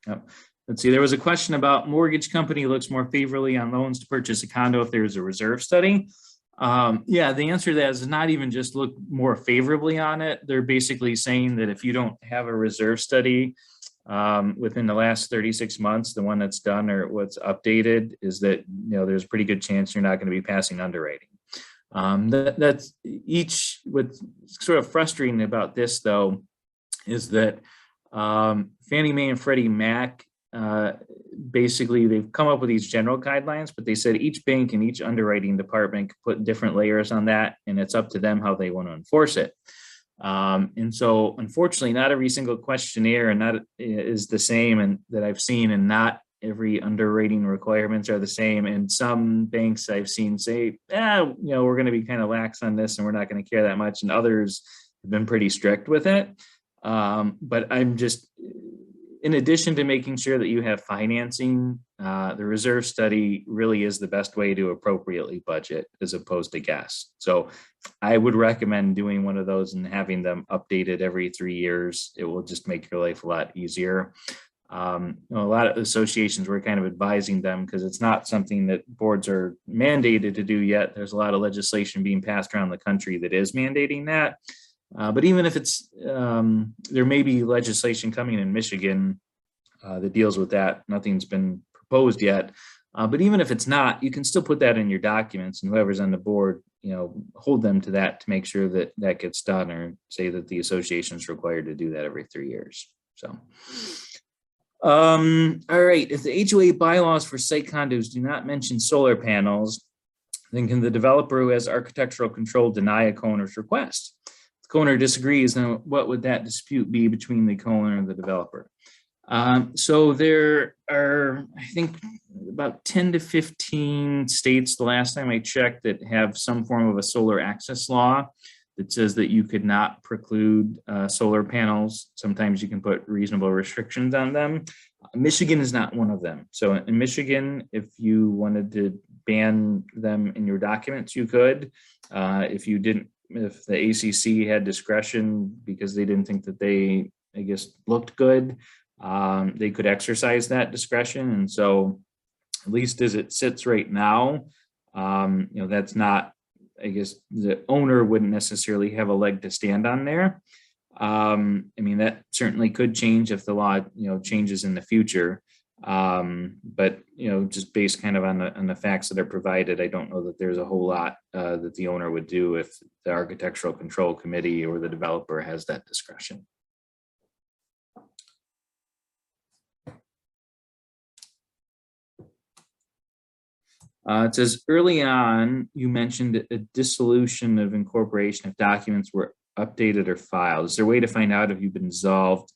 Yep. Let's see, there was a question about mortgage company looks more favorably on loans to purchase a condo if there's a reserve study. Yeah, the answer to that is not even just look more favorably on it. They're basically saying that if you don't have a reserve study within the last 36 months, the one that's done or what's updated is that, there's a pretty good chance you're not going to be passing underwriting. That's what's sort of frustrating about this though, is that Fannie Mae and Freddie Mac, basically they've come up with these general guidelines, but they said each bank and each underwriting department could put different layers on that, and it's up to them how they want to enforce it. And so unfortunately, not every single questionnaire and that is the same, and that I've seen, and not every underwriting requirements are the same. And some banks I've seen say, we're going to be kind of lax on this and we're not going to care that much. And others have been pretty strict with it. But I'm just, in addition to making sure that you have financing the reserve study really is the best way to appropriately budget as opposed to guess. So I would recommend doing one of those and having them updated every 3 years. It will just make your life a lot easier. A lot of associations, we're kind of advising them because it's not something that boards are mandated to do yet. There's a lot of legislation being passed around the country that is mandating that. But even if it's, there may be legislation coming in Michigan that deals with that. Nothing's been proposed yet. But even if it's not, you can still put that in your documents, and whoever's on the board, hold them to that to make sure that that gets done, or say that the association is required to do that every 3 years. So. All right, if the HOA bylaws for site condos do not mention solar panels, then can the developer who has architectural control deny a co-owner's request? If the co-owner disagrees, then what would that dispute be between the co-owner and the developer? So there are, I think, about 10 to 15 states the last time I checked that have some form of a solar access law that says that you could not preclude solar panels. Sometimes you can put reasonable restrictions on them. Michigan is not one of them. So in Michigan, if you wanted to ban them in your documents, you could. If you didn't, if the ACC had discretion because they didn't think that they, I guess, looked good, they could exercise that discretion. And so at least as it sits right now, that's not, I guess the owner wouldn't necessarily have a leg to stand on there. I mean, that certainly could change if the law, changes in the future. But, just based kind of on the facts that are provided, I don't know that there's a whole lot that the owner would do if the architectural control committee or the developer has that discretion. It says early on, you mentioned a dissolution of incorporation if documents were updated or filed. Is there a way to find out if you've been dissolved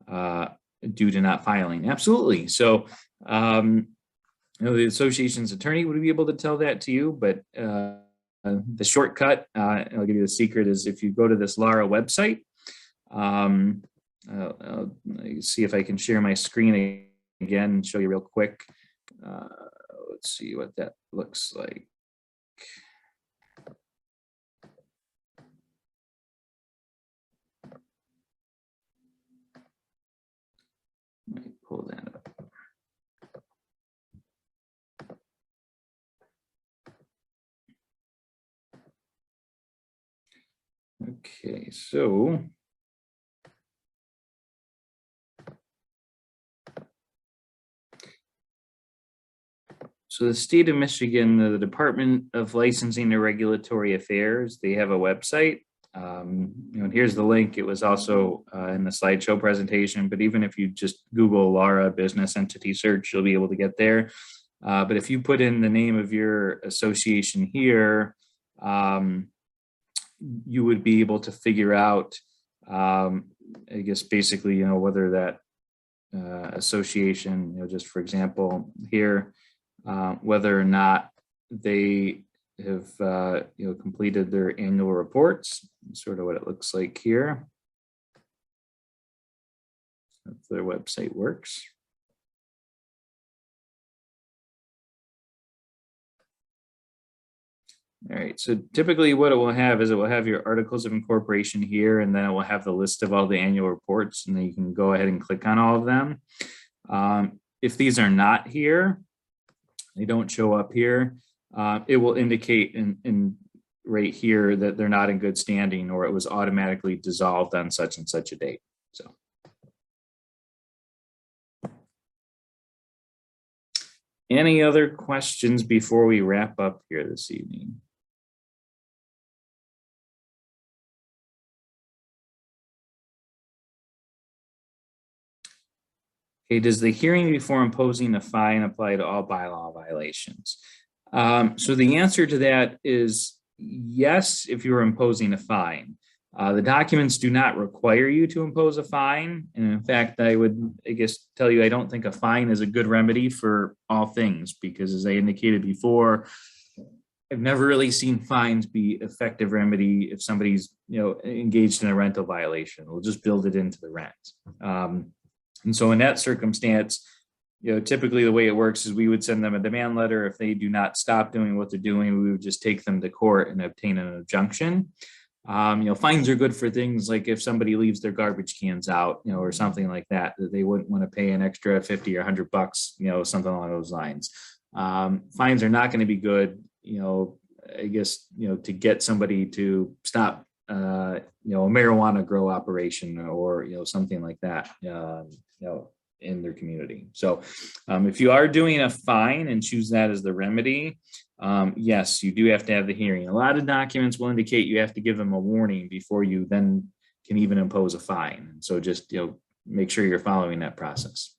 due to not filing? Absolutely. So, the association's attorney would be able to tell that to you, but the shortcut, I'll give you the secret, is if you go to this LARA website, I'll see if I can share my screen again and show you real quick. Let's see what that looks like. Let me pull that up. Okay, so the state of Michigan, the Department of Licensing and Regulatory Affairs, they have a website. Here's the link. It was also in the slideshow presentation, but even if you just Google LARA business entity search, you'll be able to get there. But if you put in the name of your association here, you would be able to figure out, I guess, basically, whether that association, just for example, here, whether or not they have completed their annual reports, sort of what it looks like here. If their website works. All right, so typically what it will have is it will have your articles of incorporation here, and then it will have the list of all the annual reports, and then you can go ahead and click on all of them. If these are not here, they don't show up here, it will indicate in right here that they're not in good standing, or it was automatically dissolved on such and such a date. So. Any other questions before we wrap up here this evening? Okay, does the hearing before imposing a fine apply to all bylaw violations? So the answer to that is yes, if you're imposing a fine. The documents do not require you to impose a fine. And in fact, I would, I guess, tell you, I don't think a fine is a good remedy for all things, because as I indicated before, I've never really seen fines be effective remedy if somebody's, engaged in a rental violation. We'll just build it into the rent. And so in that circumstance, typically the way it works is we would send them a demand letter. If they do not stop doing what they're doing, we would just take them to court and obtain an injunction. Fines are good for things like if somebody leaves their garbage cans out, or something like that, that they wouldn't want to pay an extra 50 or $100, something along those lines. Fines are not going to be good, I guess, to get somebody to stop, a marijuana grow operation or, something like that, in their community. So if you are doing a fine and choose that as the remedy, yes, you do have to have the hearing. A lot of documents will indicate you have to give them a warning before you then can even impose a fine. So just, make sure you're following that process.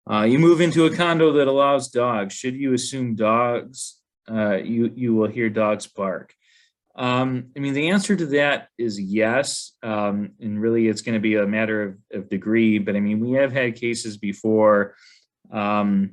You move into a condo that allows dogs. Should you assume dogs, you will hear dogs bark? The answer to that is yes. And really it's going to be a matter of degree, but we have had cases before, where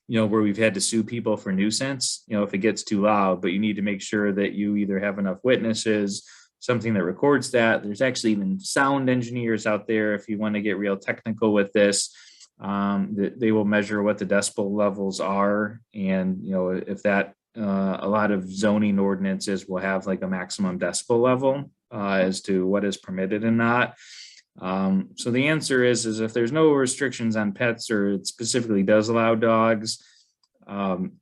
we've had to sue people for nuisance, if it gets too loud, but you need to make sure that you either have enough witnesses, something that records that. There's actually even sound engineers out there, if you want to get real technical with this, that they will measure what the decibel levels are. And, if that, a lot of zoning ordinances will have like a maximum decibel level as to what is permitted and not. So the answer is if there's no restrictions on pets or it specifically does allow dogs,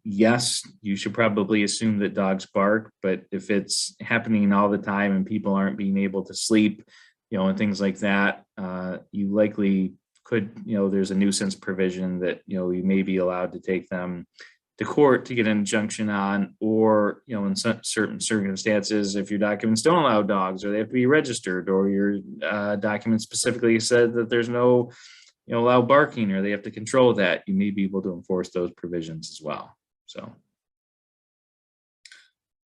yes, you should probably assume that dogs bark. But if it's happening all the time and people aren't being able to sleep, and things like that, you likely could, there's a nuisance provision that, you may be allowed to take them to court to get an injunction on, or, in certain circumstances, if your documents don't allow dogs or they have to be registered, or your document specifically said that there's no, allow barking, or they have to control that, you may be able to enforce those provisions as well. So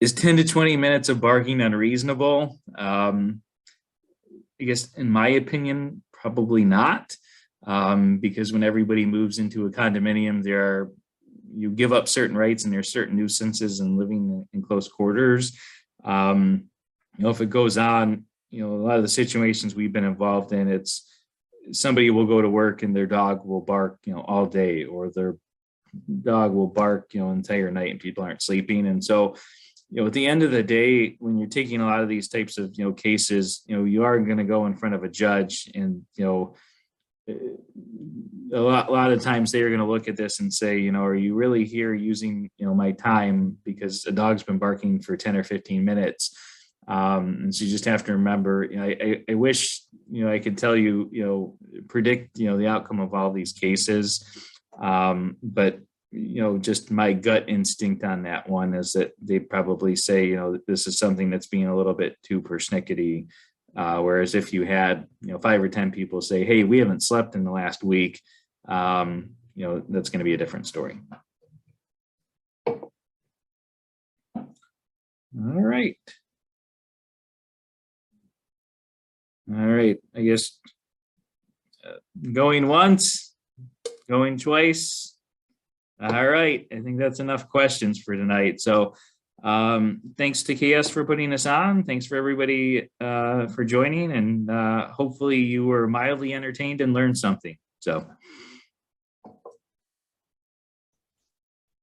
is 10 to 20 minutes of barking unreasonable? I guess in my opinion, probably not. Because when everybody moves into a condominium, you give up certain rights and there's certain nuisances and living in close quarters. If it goes on, a lot of the situations we've been involved in, it's somebody will go to work and their dog will bark, all day, or their dog will bark, entire night and people aren't sleeping. And so, at the end of the day, when you're taking a lot of these types of, cases, you are going to go in front of a judge, and, a lot of times they're going to look at this and say, are you really here using, my time because a dog's been barking for 10 or 15 minutes. And so you just have to remember, I wish, I could tell you, predict, the outcome of all these cases. But, just my gut instinct on that one is that they probably say, this is something that's being a little bit too persnickety. Whereas if you had, 5 or 10 people say, hey, we haven't slept in the last week, that's going to be a different story. All right. I guess going once, going twice. All right. I think that's enough questions for tonight. So thanks to KS for putting us on. Thanks for everybody for joining, and hopefully you were mildly entertained and learned something. So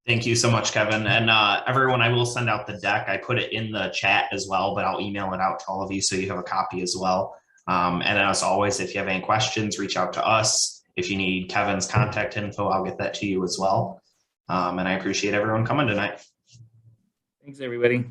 thank you so much, Kevin. And everyone, I will send out the deck. I put it in the chat as well, but I'll email it out to all of you so you have a copy as well. And as always, if you have any questions, reach out to us. If you need Kevin's contact info, I'll get that to you as well. And I appreciate everyone coming tonight. thanks, everybody.